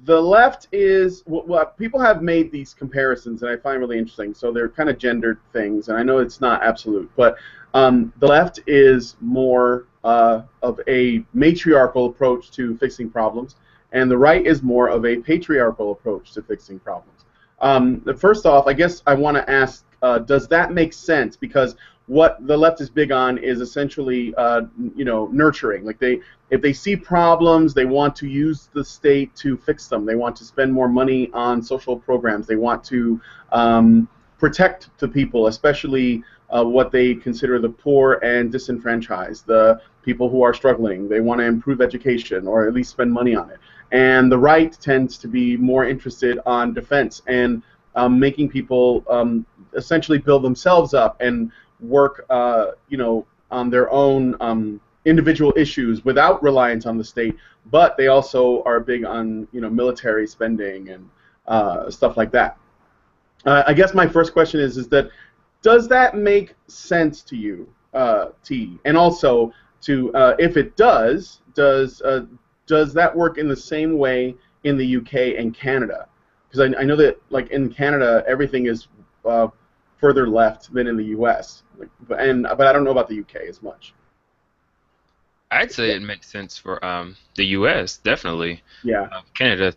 the left is, well, people have made these comparisons, and I find really interesting. So they're kind of gendered things, and I know it's not absolute, but the left is more of a matriarchal approach to fixing problems, and the right is more of a patriarchal approach to fixing problems. First off, I guess I want to ask, does that make sense? Because what the left is big on is essentially, nurturing. Like if they see problems, they want to use the state to fix them. They want to spend more money on social programs. They want to protect the people, especially what they consider the poor and disenfranchised, the people who are struggling. They want to improve education or at least spend money on it. And the right tends to be more interested on defense and making people essentially build themselves up and work, on their own individual issues without reliance on the state. But they also are big on military spending and stuff like that. I guess my first question is that does that make sense to you, T? And also, if it does that work in the same way in the UK and Canada? Because I know that like in Canada everything is further left than in the US, but I don't know about the UK as much. I'd say it makes sense for the U.S. definitely. Yeah. Canada.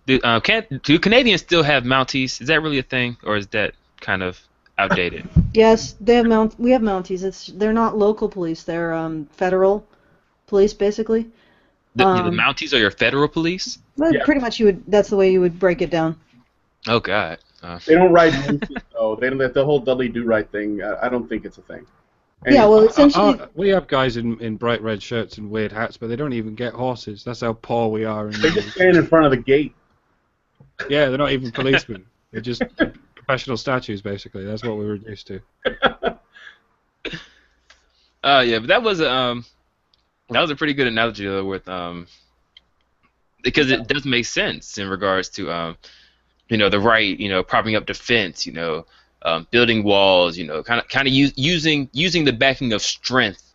Do Canadians still have Mounties? Is that really a thing, or is that kind of outdated? Yes, they have we have Mounties. They're not local police. They're federal police, basically. The Mounties are your federal police? Well, yeah. Pretty much that's the way you would break it down. Oh God. They don't ride mooses, though. They don't. The whole Dudley Do Right thing. I don't think it's a thing. And yeah, well, essentially, we have guys in bright red shirts and weird hats, but they don't even get horses. That's how poor we are. They just stand in front of the gate. Yeah, they're not even policemen. They're just professional statues, basically. That's what we were reduced to. Yeah, but that was a pretty good analogy though, with because it does make sense in regards to the right, propping up defense, building walls, kind of using the backing of strength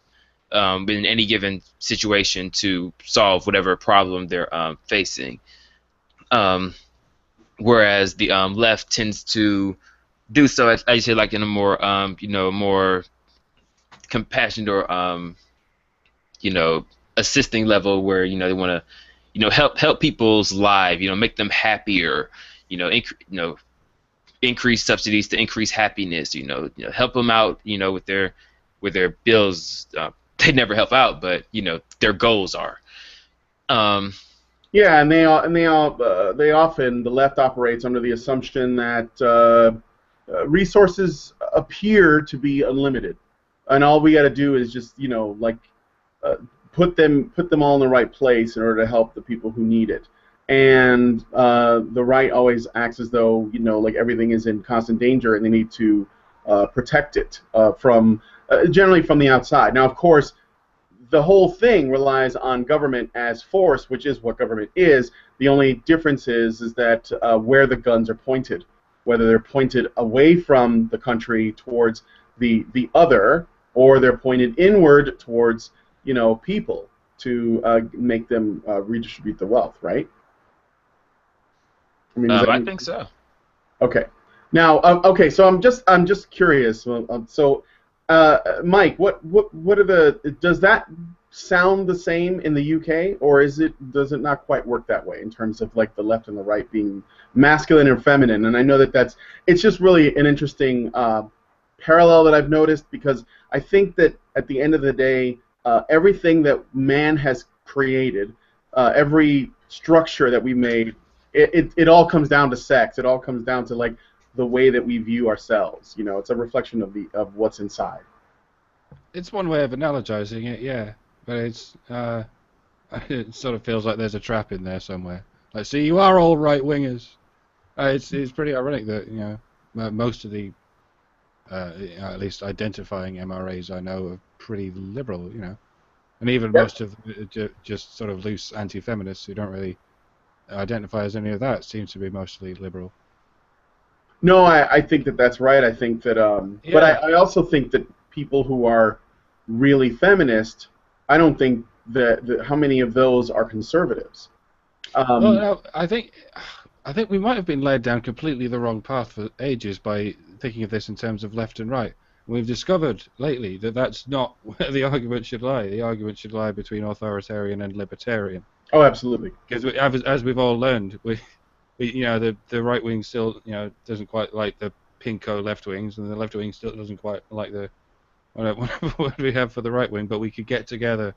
in any given situation to solve whatever problem they're facing. Whereas the left tends to do so, as you say, like in a more more compassionate or assisting level, where they want to help people's lives, make them happier, increase subsidies to increase happiness, help them out, with their bills. They never help out, but their goals are. Yeah, and they often, the left operates under the assumption that resources appear to be unlimited, and all we got to do is just put them all in the right place in order to help the people who need it. And the right always acts as though like everything is in constant danger, and they need to protect it from generally from the outside. Now, of course, the whole thing relies on government as force, which is what government is. The only difference is that where the guns are pointed, whether they're pointed away from the country towards the other, or they're pointed inward towards people to make them redistribute the wealth, right? I mean, I think so. Okay. Now, so I'm just curious. So, Mike, what are does that sound the same in the UK, or does it not quite work that way in terms of like the left and the right being masculine and feminine? And I know it's just really an interesting parallel that I've noticed, because I think that at the end of the day, everything that man has created, every structure that we made, it all comes down to sex. It all comes down to like the way that we view ourselves. It's a reflection of what's inside. It's one way of analogizing it, yeah, but it sort of feels like there's a trap in there somewhere. Like, see, you are all right wingers. It's pretty ironic that most of the at least identifying MRAs I know are pretty liberal, and even most of just sort of loose anti-feminists who don't really identify as any of that seems to be mostly liberal. No, I think that's right. I think that, but I also think that people who are really feminist, I don't think that how many of those are conservatives. Well, I think we might have been led down completely the wrong path for ages by thinking of this in terms of left and right. We've discovered lately that that's not where the argument should lie. The argument should lie between authoritarian and libertarian. Oh, absolutely. Because as we've all learned, the right wing still doesn't quite like the pinko left wings, and the left wing still doesn't quite like the whatever word we have for the right wing. But we could get together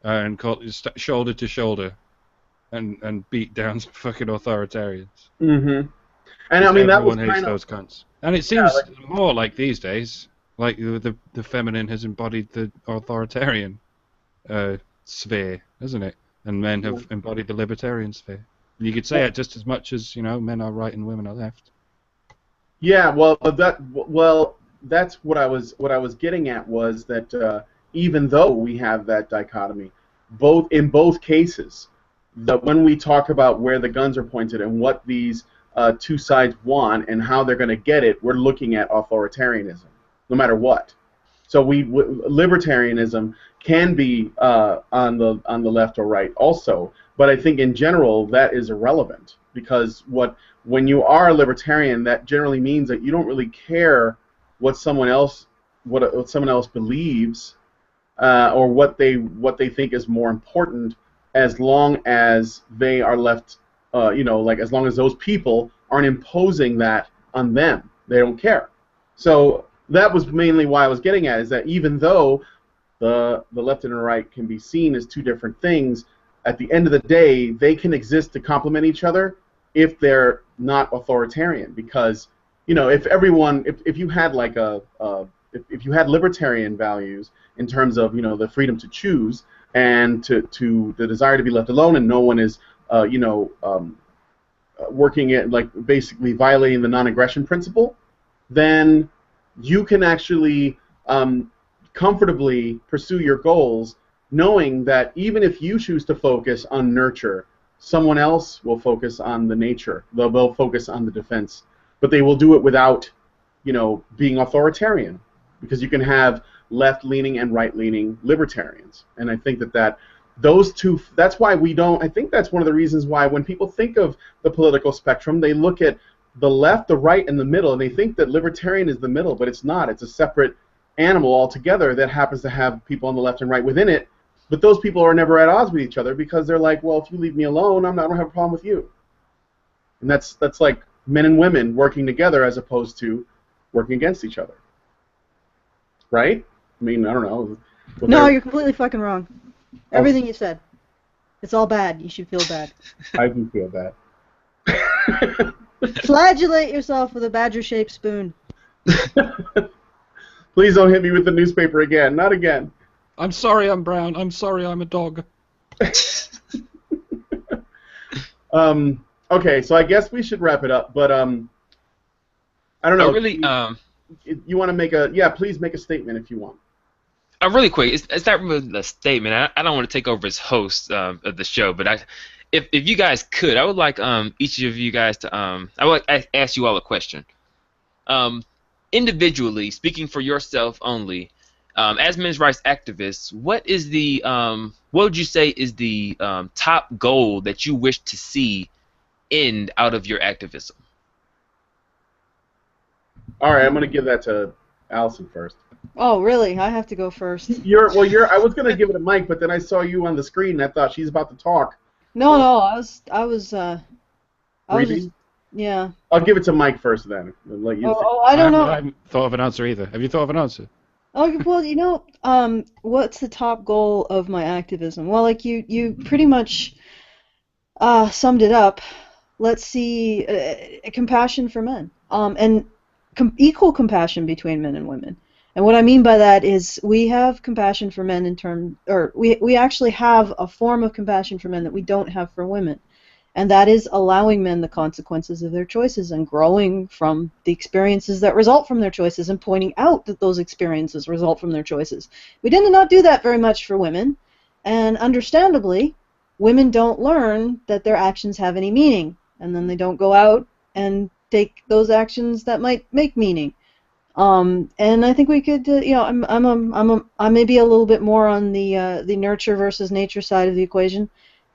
and call shoulder to shoulder and beat down some fucking authoritarians. Mm-hmm. And I mean, that was everyone hates those cunts. And it seems more like these days. like the feminine has embodied the authoritarian sphere, isn't it? And men have embodied the libertarian sphere. And you could say it just as much as men are right and women are left. Yeah, that's what I was getting at was that even though we have that dichotomy, in both cases, that when we talk about where the guns are pointed and what these two sides want and how they're going to get it, we're looking at authoritarianism, no matter what. So libertarianism can be on the left or right also, but I think in general that is irrelevant because when you are a libertarian, that generally means that you don't really care what someone else believes or what they think is more important, as long as they are left, like as long as those people aren't imposing that on them, they don't care. So that was mainly why I was getting at, is that even though the left and the right can be seen as two different things, at the end of the day, they can exist to complement each other if they're not authoritarian. Because if you had like if you had libertarian values in terms of the freedom to choose and to the desire to be left alone, and no one is working at like basically violating the non-aggression principle, then you can actually comfortably pursue your goals, knowing that even if you choose to focus on nurture, someone else will focus on the nature. They'll focus on the defense, but they will do it without, being authoritarian, because you can have left-leaning and right-leaning libertarians, and I think that those two. That's why we don't. I think that's one of the reasons why when people think of the political spectrum, they look at the left, the right, and the middle, and they think that libertarian is the middle, but it's not. It's a separate animal altogether that happens to have people on the left and right within it. But those people are never at odds with each other because they're like, well, if you leave me alone, I don't have a problem with you. And that's like men and women working together as opposed to working against each other. Right? I mean, I don't know. No, you're completely fucking wrong. Everything you said. It's all bad. You should feel bad. I do feel bad. Flagellate yourself with a badger-shaped spoon. Please don't hit me with the newspaper again. Not again. I'm sorry I'm brown. I'm sorry I'm a dog. Okay, so I guess we should wrap it up, but I don't know. You want to make please make a statement if you want. Really quick, it's not really a statement. I don't want to take over as host of the show, but if you guys could, I would like each of you guys to I would like to ask you all a question. Individually, speaking for yourself only, as men's rights activists, what would you say is the top goal that you wish to see end out of your activism? All right, I'm going to give that to Allison first. Oh, really? I have to go first. I was going to give it to Mike, but then I saw you on the screen and I thought she's about to talk. No, I was just, yeah. I'll give it to Mike first then. Let you I don't know. I haven't thought of an answer either. Have you thought of an answer? Oh, well, what's the top goal of my activism? Well, like you pretty much summed it up. Let's see, compassion for men, and equal compassion between men and women. And what I mean by that is we have compassion for men we actually have a form of compassion for men that we don't have for women. And that is allowing men the consequences of their choices and growing from the experiences that result from their choices and pointing out that those experiences result from their choices. We tend to not do that very much for women, and understandably, women don't learn that their actions have any meaning, and then they don't go out and take those actions that might make meaning. And I think we could, I may be a little bit more on the nurture versus nature side of the equation.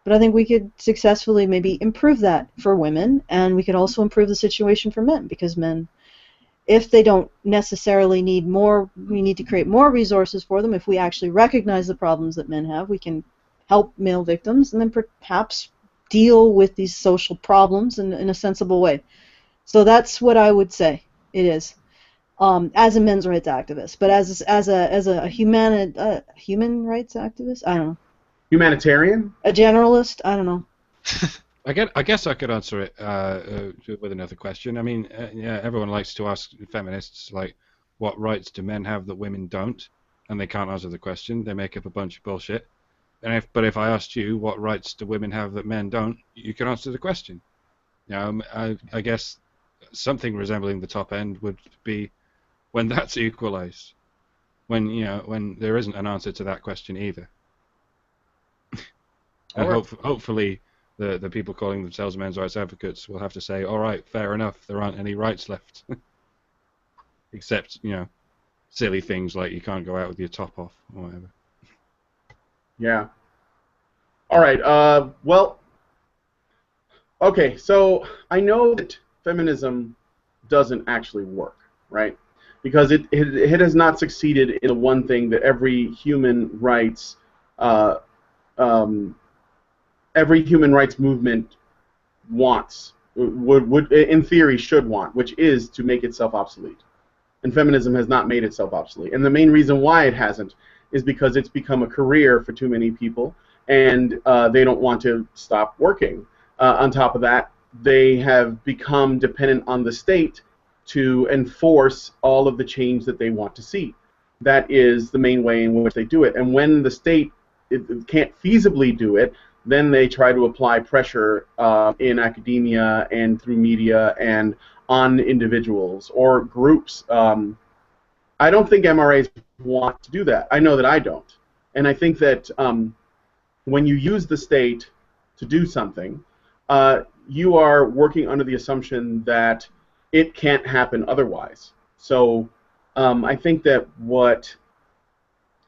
But I think we could successfully maybe improve that for women, and we could also improve the situation for men, because men, if they don't necessarily need more, we need to create more resources for them. If we actually recognize the problems that men have, we can help male victims and then perhaps deal with these social problems in a sensible way. So that's what I would say it is, as a men's rights activist. But as a human rights activist, I don't know. Humanitarian? A generalist? I don't know. I guess I could answer it with another question. I mean, everyone likes to ask feminists, like, what rights do men have that women don't, and they can't answer the question. They make up a bunch of bullshit. But if I asked you what rights do women have that men don't, you can answer the question. I guess something resembling the top end would be when that's equalized, when there isn't an answer to that question either. And hopefully the people calling themselves men's rights advocates will have to say, all right, fair enough, there aren't any rights left. Except, silly things like you can't go out with your top off or whatever. Yeah. All right. Well, okay, so I know that feminism doesn't actually work, right? Because it has not succeeded in the one thing that every human rights movement wants, would in theory should want, which is to make itself obsolete. And feminism has not made itself obsolete. And the main reason why it hasn't is because it's become a career for too many people, and they don't want to stop working. On top of that, they have become dependent on the state to enforce all of the change that they want to see. That is the main way in which they do it. And when the state can't feasibly do it, then they try to apply pressure in academia and through media and on individuals or groups. I don't think MRAs want to do that. I know that I don't. And I think that when you use the state to do something, you are working under the assumption that it can't happen otherwise. So I think that what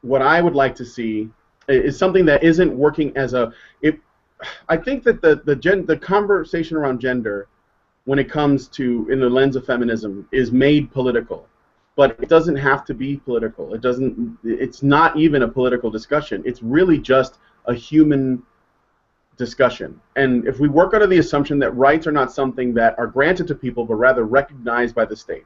I would like to see is something that isn't working as a... I think that the conversation around gender, when it comes to, in the lens of feminism, is made political. But it doesn't have to be political. It's not even a political discussion. It's really just a human discussion. And if we work under the assumption that rights are not something that are granted to people, but rather recognized by the state,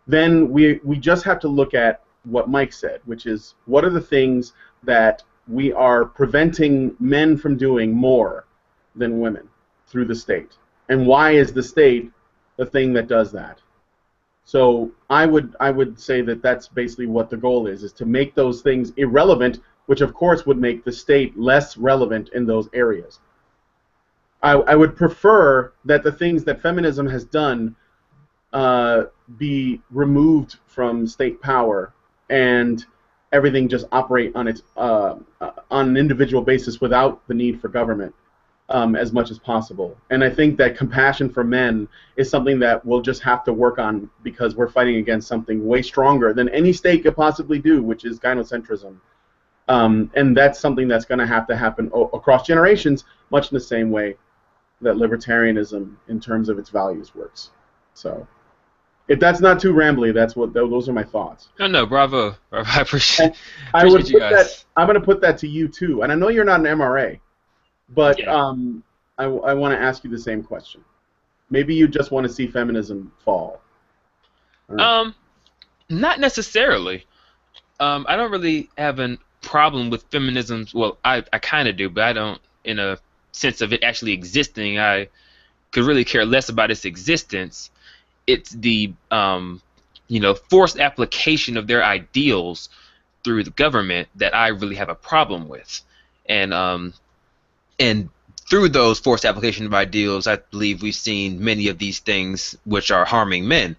then we just have to look at what Mike said, which is, what are the things that we are preventing men from doing more than women through the state? And why is the state the thing that does that? So I would say that that's basically what the goal is to make those things irrelevant, which of course would make the state less relevant in those areas. I would prefer that the things that feminism has done be removed from state power and everything just operate on its on an individual basis without the need for government as much as possible. And I think that compassion for men is something that we'll just have to work on, because we're fighting against something way stronger than any state could possibly do, which is gynocentrism. And that's something that's going to happen across generations, much in the same way that libertarianism, in terms of its values, works. So, if that's not too rambly, those are my thoughts. No, bravo. I appreciate you guys. I'm going to put that to you too, and I know you're not an MRA, but yeah. I want to ask you the same question. Maybe you just want to see feminism fall. Not necessarily. I don't really have a problem with feminism. Well, I kind of do, but I don't in a sense of it actually existing. I could really care less about its existence. It's the forced application of their ideals through the government that I really have a problem with, and through those forced application of ideals, I believe we've seen many of these things which are harming men.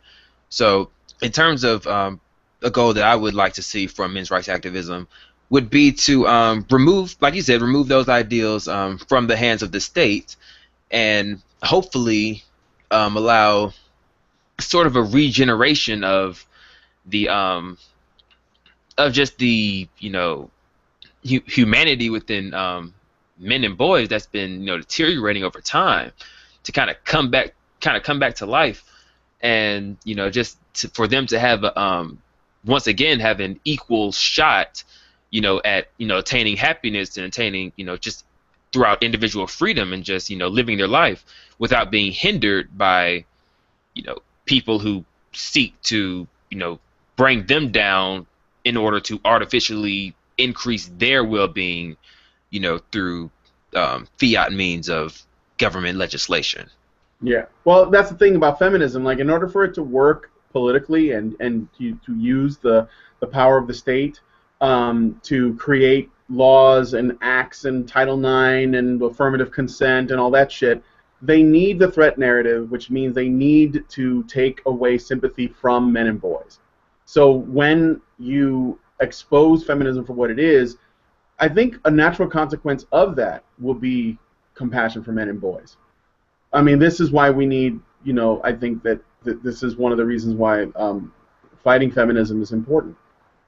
So, in terms of a goal that I would like to see from men's rights activism would be to remove, like you said, remove those ideals from the hands of the state, and hopefully allow sort of a regeneration of the of just the humanity within men and boys that's been deteriorating over time, to kind of come back to life, and for them to have once again have an equal shot at attaining happiness and attaining just throughout individual freedom, and just living their life without being hindered by people who seek to bring them down in order to artificially increase their well-being through fiat means of government legislation. Yeah, well, that's the thing about feminism. Like, in order for it to work politically and to use the power of the state to create laws and acts and Title IX and affirmative consent and all that shit. They need the threat narrative, which means they need to take away sympathy from men and boys. So when you expose feminism for what it is, I think a natural consequence of that will be compassion for men and boys. I mean, this is why we need, I think that this is one of the reasons why fighting feminism is important,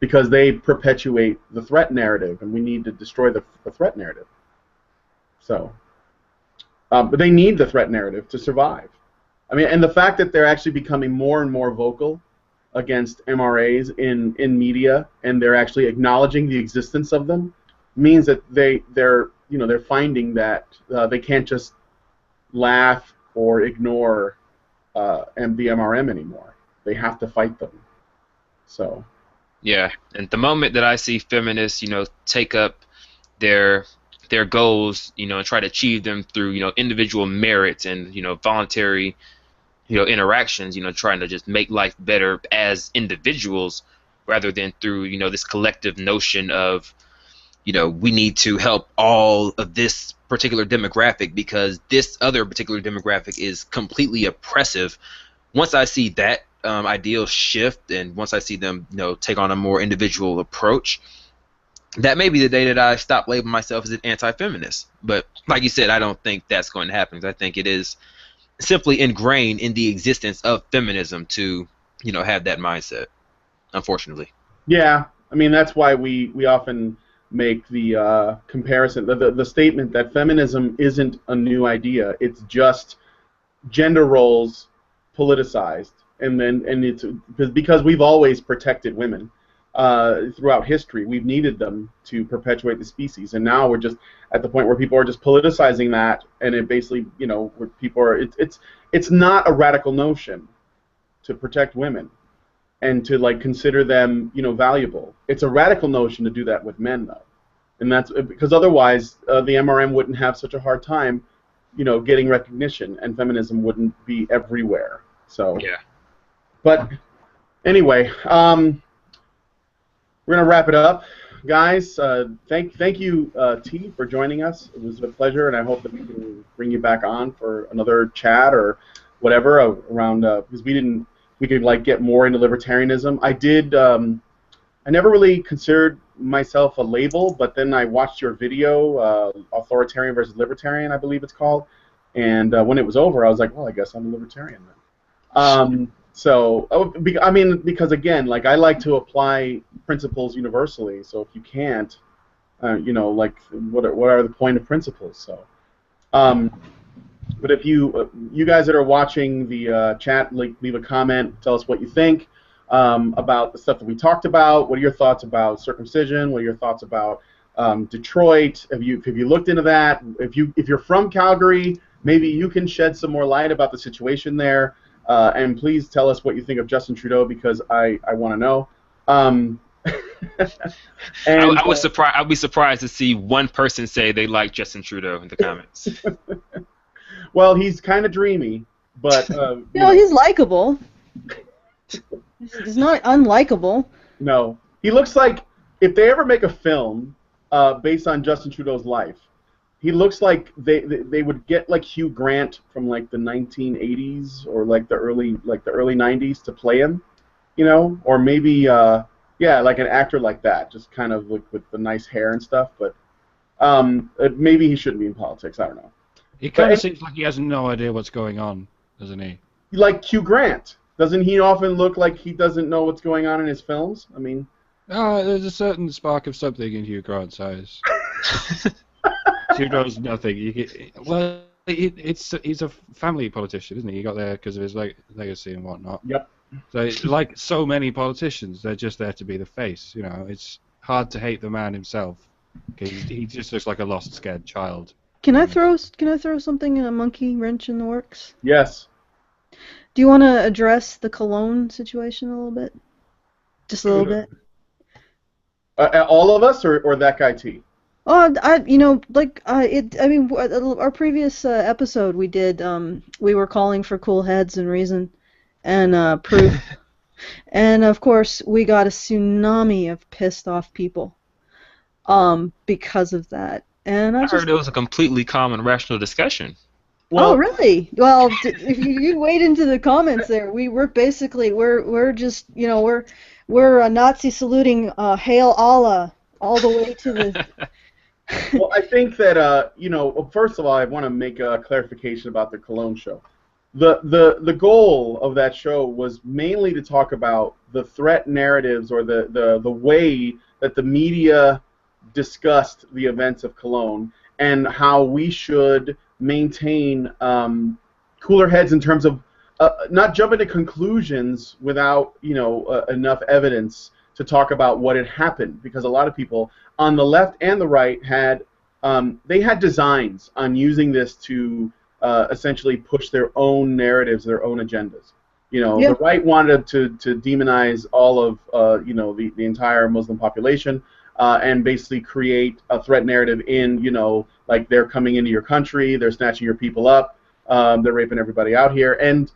because they perpetuate the threat narrative, and we need to destroy the threat narrative. So, but they need the threat narrative to survive. I mean, and the fact that they're actually becoming more and more vocal against MRAs in media, and they're actually acknowledging the existence of them, means that they're finding that they can't just laugh or ignore the MRM anymore. They have to fight them. So. Yeah, and the moment that I see feminists, take up their goals, and try to achieve them through, individual merits and, voluntary, interactions, trying to just make life better as individuals rather than through, this collective notion of, we need to help all of this particular demographic because this other particular demographic is completely oppressive. Once I see that ideal shift, and once I see them, take on a more individual approach, that may be the day that I stop labeling myself as an anti-feminist. But like you said, I don't think that's going to happen. I think it is simply ingrained in the existence of feminism to, have that mindset, unfortunately. Yeah, I mean, that's why we often make the comparison, the statement that feminism isn't a new idea. It's just gender roles politicized, and it's because we've always protected women throughout history. We've needed them to perpetuate the species, and now we're just at the point where people are just politicizing that, and it basically, where people are, it's not a radical notion to protect women and to consider them valuable. It's a radical notion to do that with men, though, and that's because otherwise the MRM wouldn't have such a hard time getting recognition, and feminism wouldn't be everywhere. So yeah. But anyway, we're gonna wrap it up, guys. Thank you, T, for joining us. It was a pleasure, and I hope that we can bring you back on for another chat or whatever around because we could get more into libertarianism. I never really considered myself a label, but then I watched your video, Authoritarian versus Libertarian, I believe it's called, and when it was over, I was like, well, I guess I'm a libertarian then. I mean, because again, I like to apply principles universally. So if you can't, what are the point of principles? So, but if you guys that are watching the chat, leave a comment, tell us what you think about the stuff that we talked about. What are your thoughts about circumcision? What are your thoughts about Detroit? Have you looked into that? If you're from Calgary, maybe you can shed some more light about the situation there. And please tell us what you think of Justin Trudeau, because I want to know. And I'd be surprised to see one person say they like Justin Trudeau in the comments. Well, he's kind of dreamy, but he's likable. He's not unlikable. No, he looks like if they ever make a film based on Justin Trudeau's life, he looks like they would get Hugh Grant from the 1980s or the early 90s to play him, or maybe an actor like that, just kind of with the nice hair and stuff. But maybe he shouldn't be in politics. I don't know. He kind of seems like he has no idea what's going on, doesn't he? Like Hugh Grant, doesn't he often look like he doesn't know what's going on in his films? I mean, there's a certain spark of something in Hugh Grant's eyes. Trudeau's nothing. He's a family politician, isn't he? He got there because of his legacy and whatnot. Yep. So like so many politicians, they're just there to be the face. It's hard to hate the man himself. He just looks like a lost, scared child. Can I throw something in a monkey wrench in the works? Yes. Do you want to address the Cologne situation a little bit? Just a little bit. All of us, or that guy T? Oh, our previous episode we did, we were calling for cool heads and reason and proof And of course, we got a tsunami of pissed off people because of that. And I heard it was a completely calm and rational discussion. Well, oh, really? Well, if you wade into the comments there, we're basically we're just, you know, we're a Nazi saluting Hail Allah all the way to the. Well, I think that you know, well, first of all, I want to make a clarification about the Cologne show. The goal of that show was mainly to talk about the threat narratives, or the way that the media discussed the events of Cologne, and how we should maintain cooler heads in terms of not jumping to conclusions without, you know, enough evidence to talk about what had happened, because a lot of people on the left and the right had they had designs on using this to essentially push their own narratives, their own agendas. You know, the right wanted to demonize all of you know, the entire Muslim population. And basically create a threat narrative in, you know, like they're coming into your country, they're snatching your people up, they're raping everybody out here. And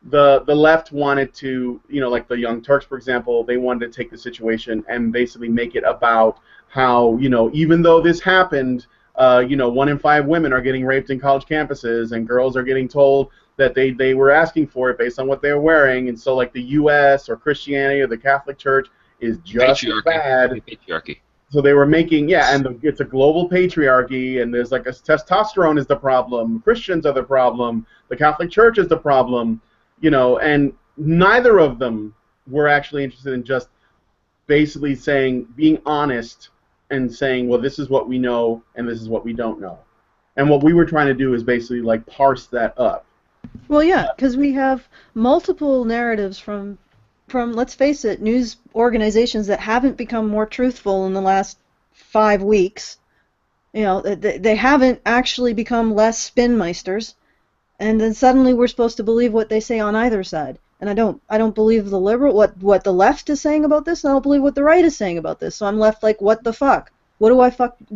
the left wanted to, you know, like the Young Turks, for example, they wanted to take the situation and basically make it about how, you know, even though this happened, you know, 1 in 5 women are getting raped in college campuses, and girls are getting told that they were asking for it based on what they were wearing. And so, like, the U.S. or Christianity or the Catholic Church is just as bad. Patriarchy. So they were making, and it's a global patriarchy, and there's like a testosterone is the problem, Christians are the problem, the Catholic Church is the problem, you know, and neither of them were actually interested in just basically saying, being honest and saying, well, this is what we know and this is what we don't know. And what we were trying to do is basically like parse that up. Well, yeah, because we have multiple narratives from, let's face it, news organizations that haven't become more truthful in the last 5 weeks. You know, they haven't actually become less spinmeisters, and then suddenly we're supposed to believe what they say on either side. And I don't believe the liberal what the left is saying about this, and I don't believe what the right is saying about this. So I'm left like, what the fuck? What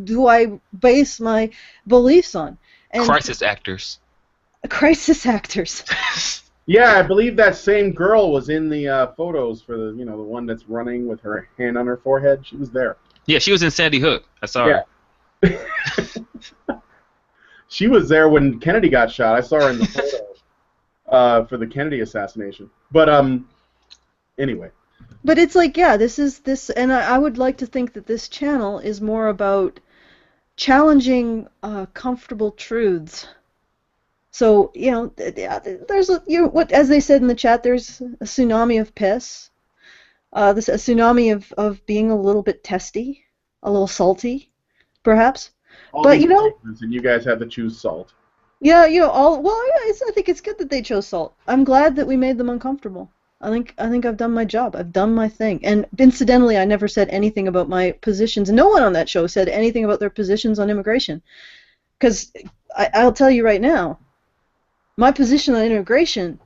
do I base my beliefs on? And crisis actors. Crisis actors. Yeah, I believe that same girl was in the photos for the, you know, the one that's running with her hand on her forehead. She was there. Yeah, she was in Sandy Hook. I saw her. Yeah. She was there when Kennedy got shot. I saw her in the photo for the Kennedy assassination. But anyway. But it's like, yeah, this, and I would like to think that this channel is more about challenging comfortable truths. So, you know, there's a, you know, what, as they said in the chat, there's a tsunami of piss. A tsunami of being a little bit testy, a little salty, perhaps. But you know, and you guys had to choose salt. Yeah, you know, I think it's good that they chose salt. I'm glad that we made them uncomfortable. I think I've done my job. I've done my thing. And incidentally, I never said anything about my positions. No one on that show said anything about their positions on immigration. Because I'll tell you right now, my position on immigration,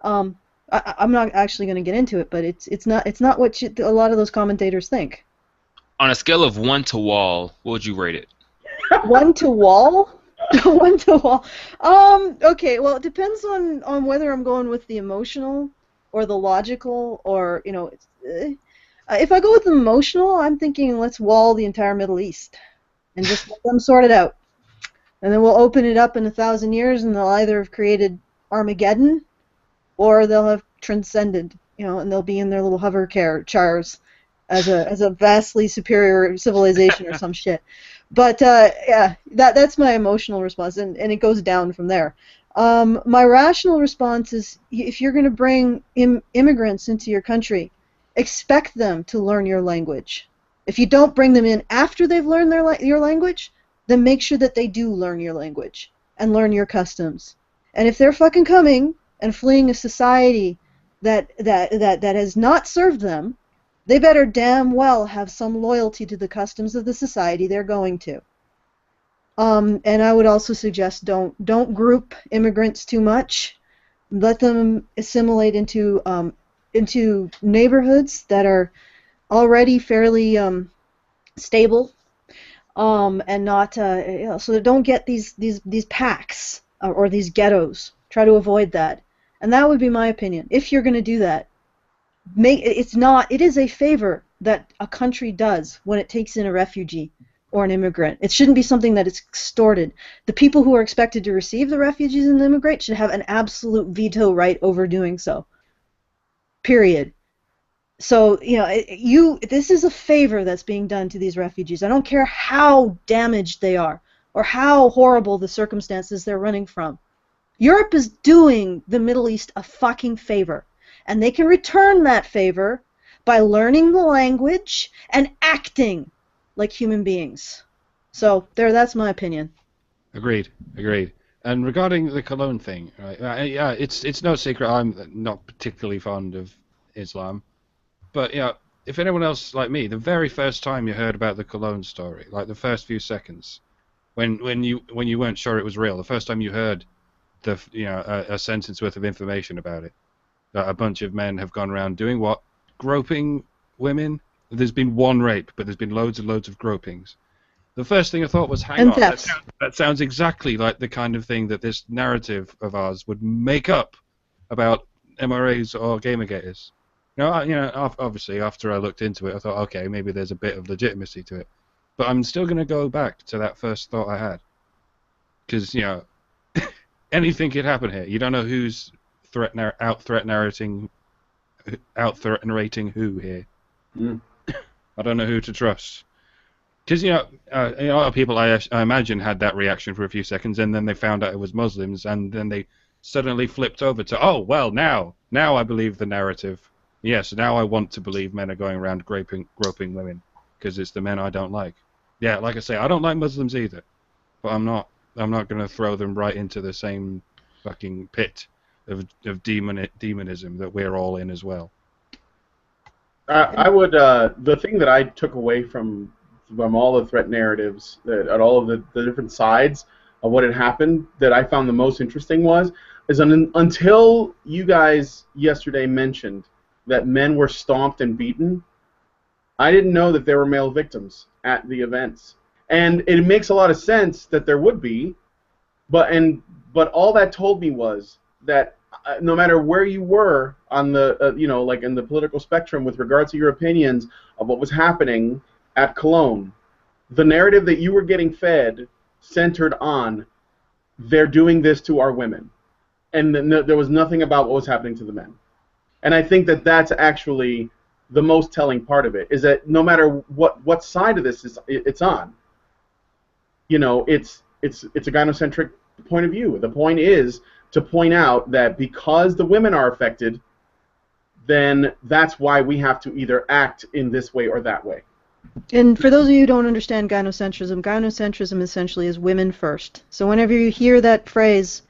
I'm not actually going to get into it, but it's not what a lot of those commentators think. On a scale of 1 to wall, what would you rate it? 1 to wall? 1 to wall. Okay, well, it depends on whether I'm going with the emotional or the logical, or, you know, if I go with the emotional, I'm thinking let's wall the entire Middle East and just let them sort it out. And then we'll open it up in 1,000 years, and they'll either have created Armageddon, or they'll have transcended, you know, and they'll be in their little hover chars as a vastly superior civilization or some shit. But yeah, that's my emotional response, and it goes down from there. My rational response is, if you're going to bring immigrants into your country, expect them to learn your language. If you don't bring them in after they've learned your language, then make sure that they do learn your language and learn your customs. And if they're fucking coming and fleeing a society that has not served them, they better damn well have some loyalty to the customs of the society they're going to. And I would also suggest don't group immigrants too much. Let them assimilate into neighborhoods that are already fairly stable, and not you know, so they don't get these packs or these ghettos. Try to avoid that. And that would be my opinion. If you're going to do that, It is a favor that a country does when it takes in a refugee or an immigrant. It shouldn't be something that is extorted. The people who are expected to receive the refugees and the immigrants should have an absolute veto right over doing so. Period. So, this is a favor that's being done to these refugees. I don't care how damaged they are or how horrible the circumstances they're running from. Europe is doing the Middle East a fucking favor. And they can return that favor by learning the language and acting like human beings. So, that's my opinion. Agreed. And regarding the Cologne thing, right? Yeah, it's no secret I'm not particularly fond of Islam. But if anyone else like me, the very first time you heard about the Cologne story, like the first few seconds, when you weren't sure it was real, the first time you heard a sentence worth of information about it, that a bunch of men have gone around doing what? Groping women. There's been one rape, but there's been loads and loads of gropings. The first thing I thought was, hang on, that sounds exactly like the kind of thing that this narrative of ours would make up about MRAs or Gamergators. Obviously, after I looked into it, I thought, okay, maybe there's a bit of legitimacy to it. But I'm still going to go back to that first thought I had. Because, anything could happen here. You don't know who's out-threat-narrating who here. Mm. I don't know who to trust. Because, a lot of people, I imagine, had that reaction for a few seconds, and then they found out it was Muslims, and then they suddenly flipped over to, oh, well, now I believe the narrative. Yes, now I want to believe men are going around groping women, because it's the men I don't like. Yeah, like I say, I don't like Muslims either, but I'm not going to throw them right into the same fucking pit of demonism that we're all in as well. I would, the thing that I took away from all the threat narratives, at all of the different sides of what had happened, that I found the most interesting is until you guys yesterday mentioned that men were stomped and beaten, I didn't know that there were male victims at the events. And it makes a lot of sense that there would be, but all that told me was that no matter where you were on the, like in the political spectrum with regards to your opinions of what was happening at Cologne, the narrative that you were getting fed centered on, they're doing this to our women. And there was nothing about what was happening to the men. And I think that that's actually the most telling part of it, is that no matter what side of this it's on, it's a gynocentric point of view. The point is to point out that because the women are affected, then that's why we have to either act in this way or that way. And for those of you who don't understand gynocentrism essentially is women first. So whenever you hear that phrase,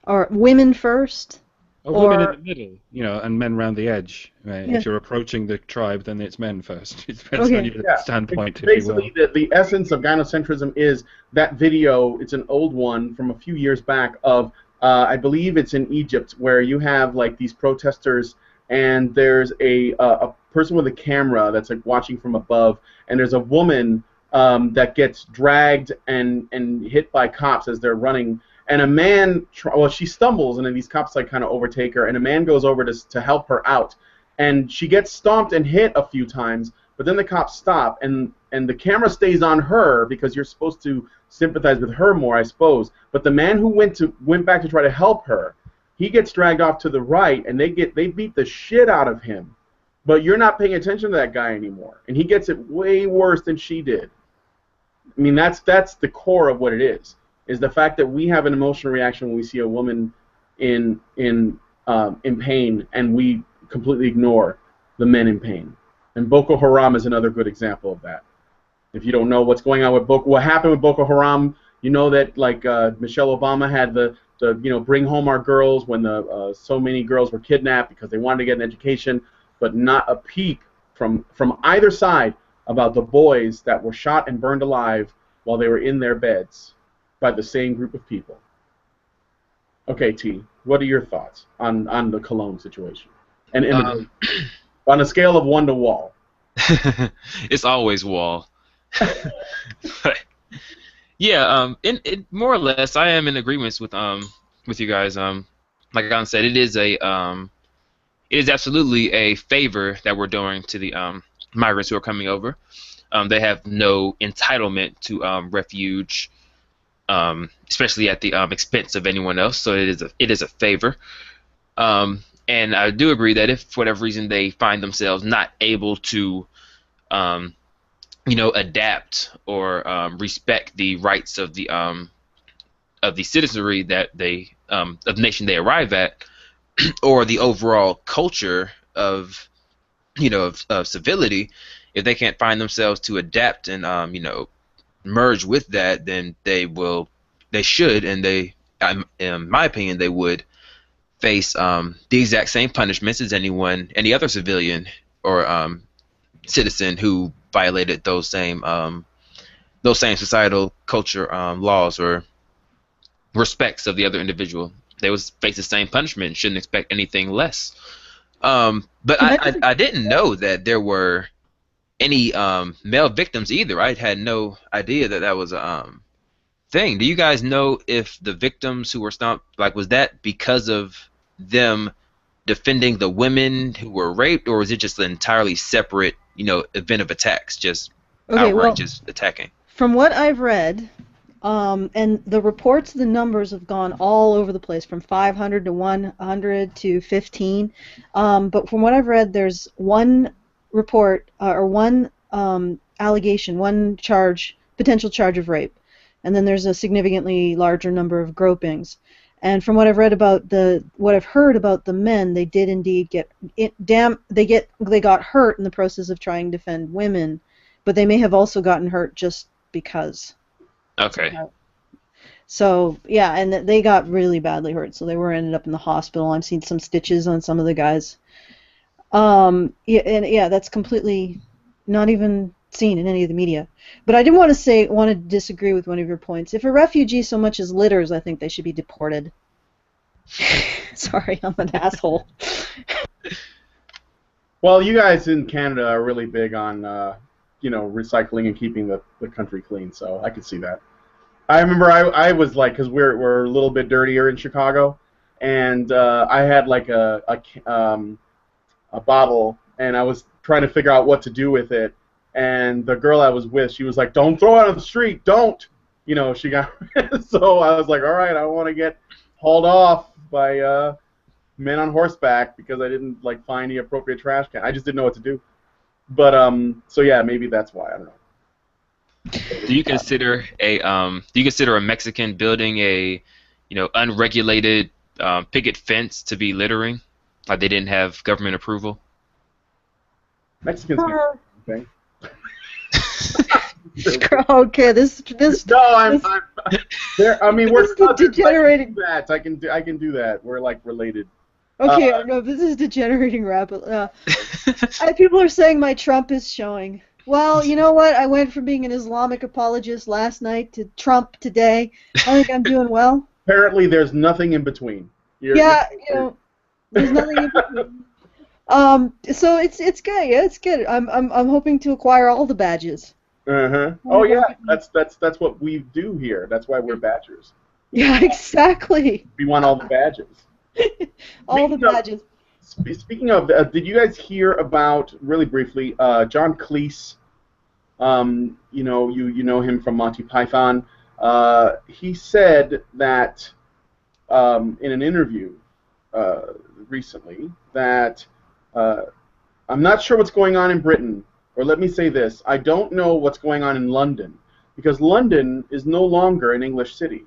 or women first, women in the middle, and men around the edge. Right? Yeah. If you're approaching the tribe, then it's men first. It depends on your standpoint, basically, if you will. The essence of gynocentrism is that video. It's an old one from a few years back of, I believe it's in Egypt, where you have like these protesters, and there's a person with a camera that's like watching from above, and there's a woman that gets dragged and hit by cops as they're running. And a man, she stumbles, and then these cops like kind of overtake her, and a man goes over to help her out, and she gets stomped and hit a few times, but then the cops stop, and the camera stays on her because you're supposed to sympathize with her more, I suppose. But the man who went back to try to help her, he gets dragged off to the right, and they beat the shit out of him, but you're not paying attention to that guy anymore, and he gets it way worse than she did. I mean, that's the core of what it is the fact that we have an emotional reaction when we see a woman in pain, and we completely ignore the men in pain. And Boko Haram is another good example of that. If you don't know what's going on with what happened with Boko Haram, you know that like Michelle Obama had the bring home our girls when so many girls were kidnapped because they wanted to get an education, but not a peep from either side about the boys that were shot and burned alive while they were in their beds by the same group of people. Okay, T, what are your thoughts on the Cologne situation? And on a scale of 1 to wall. It's always wall. Yeah, in more or less, I am in agreement with you guys. Like I said, it is a it is absolutely a favor that we're doing to the migrants who are coming over. They have no entitlement to refuge, especially at the expense of anyone else. So it is a favor. And I do agree that if for whatever reason they find themselves not able to, adapt or respect the rights of the citizenry that of the nation they arrive at, or the overall culture of of civility, if they can't find themselves to adapt and merge with that, then they should, and in my opinion, they would face the exact same punishments as any other civilian or citizen who violated those same societal culture laws or respects of the other individual. They would face the same punishment and shouldn't expect anything less. But I didn't know that there were any male victims either. I had no idea that was a thing. Do you guys know if the victims who were stomped, was that because of them defending the women who were raped, or was it just an entirely separate, event of attacks, just outrageous attacking? From what I've read, and the reports, the numbers have gone all over the place, from 500 to 100 to 15. But from what I've read, there's one report or one allegation, one potential charge of rape, and then there's a significantly larger number of gropings. And from what I've read about what I've heard about the men, they did indeed they got hurt in the process of trying to defend women, but they may have also gotten hurt just because. Okay. So yeah, and they got really badly hurt, so they ended up in the hospital. I've seen some stitches on some of the guys. That's completely not even seen in any of the media. But I did want to disagree with one of your points. If a refugee so much as litters, I think they should be deported. Sorry, I'm an asshole. Well, you guys in Canada are really big on recycling and keeping the country clean, so I could see that. I remember I was because we're a little bit dirtier in Chicago, and I had a bottle, and I was trying to figure out what to do with it, and the girl I was with, she was like, "Don't throw it on the street, don't!" She got so I was like, "All right, I don't want to get hauled off by men on horseback because I didn't find the appropriate trash can. I just didn't know what to do." But so yeah, maybe that's why. I don't know. Do you consider a Mexican building a unregulated picket fence to be littering? Like they didn't have government approval? Mexicans okay. Okay, this. No, I'm there. I mean, we're degenerating. That I can do that. We're related. Okay, no, this is degenerating rapidly. People are saying my Trump is showing. Well, you know what? I went from being an Islamic apologist last night to Trump today. I think I'm doing well. Apparently, there's nothing in between. There's nothing in between. So it's good. Yeah, it's good. I'm hoping to acquire all the badges. Oh yeah, that's what we do here. That's why we're badgers. Yeah, exactly. We want all the badges. Badges. Speaking of, did you guys hear about, really briefly, John Cleese? You know him from Monty Python. He said that in an interview recently that I'm not sure what's going on in Britain, or let me say this, I don't know what's going on in London, because London is no longer an English city.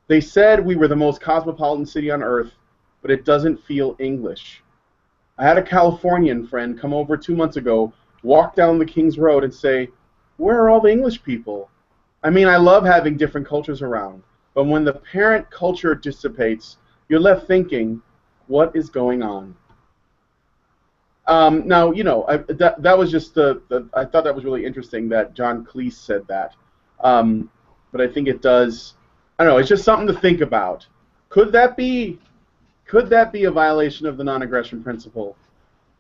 They said we were the most cosmopolitan city on earth, but it doesn't feel English. I had a Californian friend come over 2 months ago, walk down the King's Road and say, "Where are all the English people?" I mean, I love having different cultures around, but when the parent culture dissipates, you're left thinking, what is going on? Now, that was just I thought that was really interesting that John Cleese said that. But I think it does, I don't know, it's just something to think about. Could that be a violation of the non-aggression principle?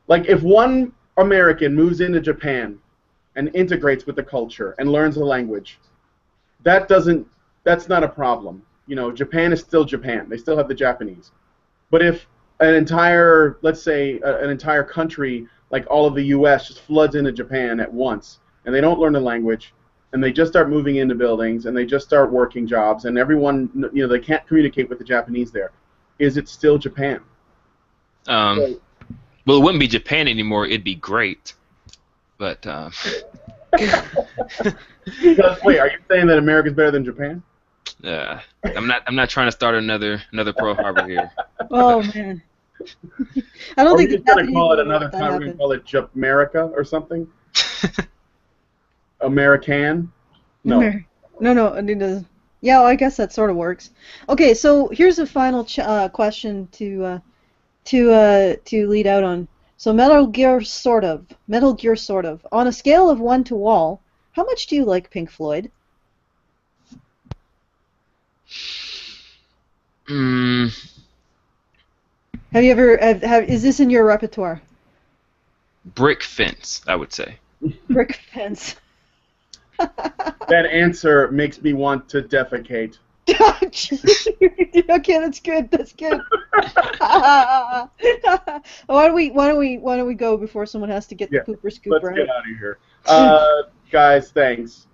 Like, if one American moves into Japan and integrates with the culture and learns the language, that's not a problem. Japan is still Japan. They still have the Japanese. But if an entire, let's say, an entire country, like all of the U.S., just floods into Japan at once, and they don't learn the language, and they just start moving into buildings, and they just start working jobs, and everyone, they can't communicate with the Japanese there. Is it still Japan? Well, it wouldn't be Japan anymore. It'd be great, but. Because, wait, are you saying that America's better than Japan? I'm not trying to start another Pearl Harbor here. Oh man. I don't think we're just gonna call it another time. We're gonna call it Jamaica or something. American? No. No. Yeah, well, I guess that sort of works. Okay, so here's a final question to lead out on. So Metal Gear sort of. On a scale of 1 to Wall, how much do you like Pink Floyd? Have you ever is this in your repertoire? Brick fence, I would say. Brick fence. That answer makes me want to defecate. Okay, that's good. Why don't we go before someone has to get the pooper scooper? Let's get out of here. Guys, thanks.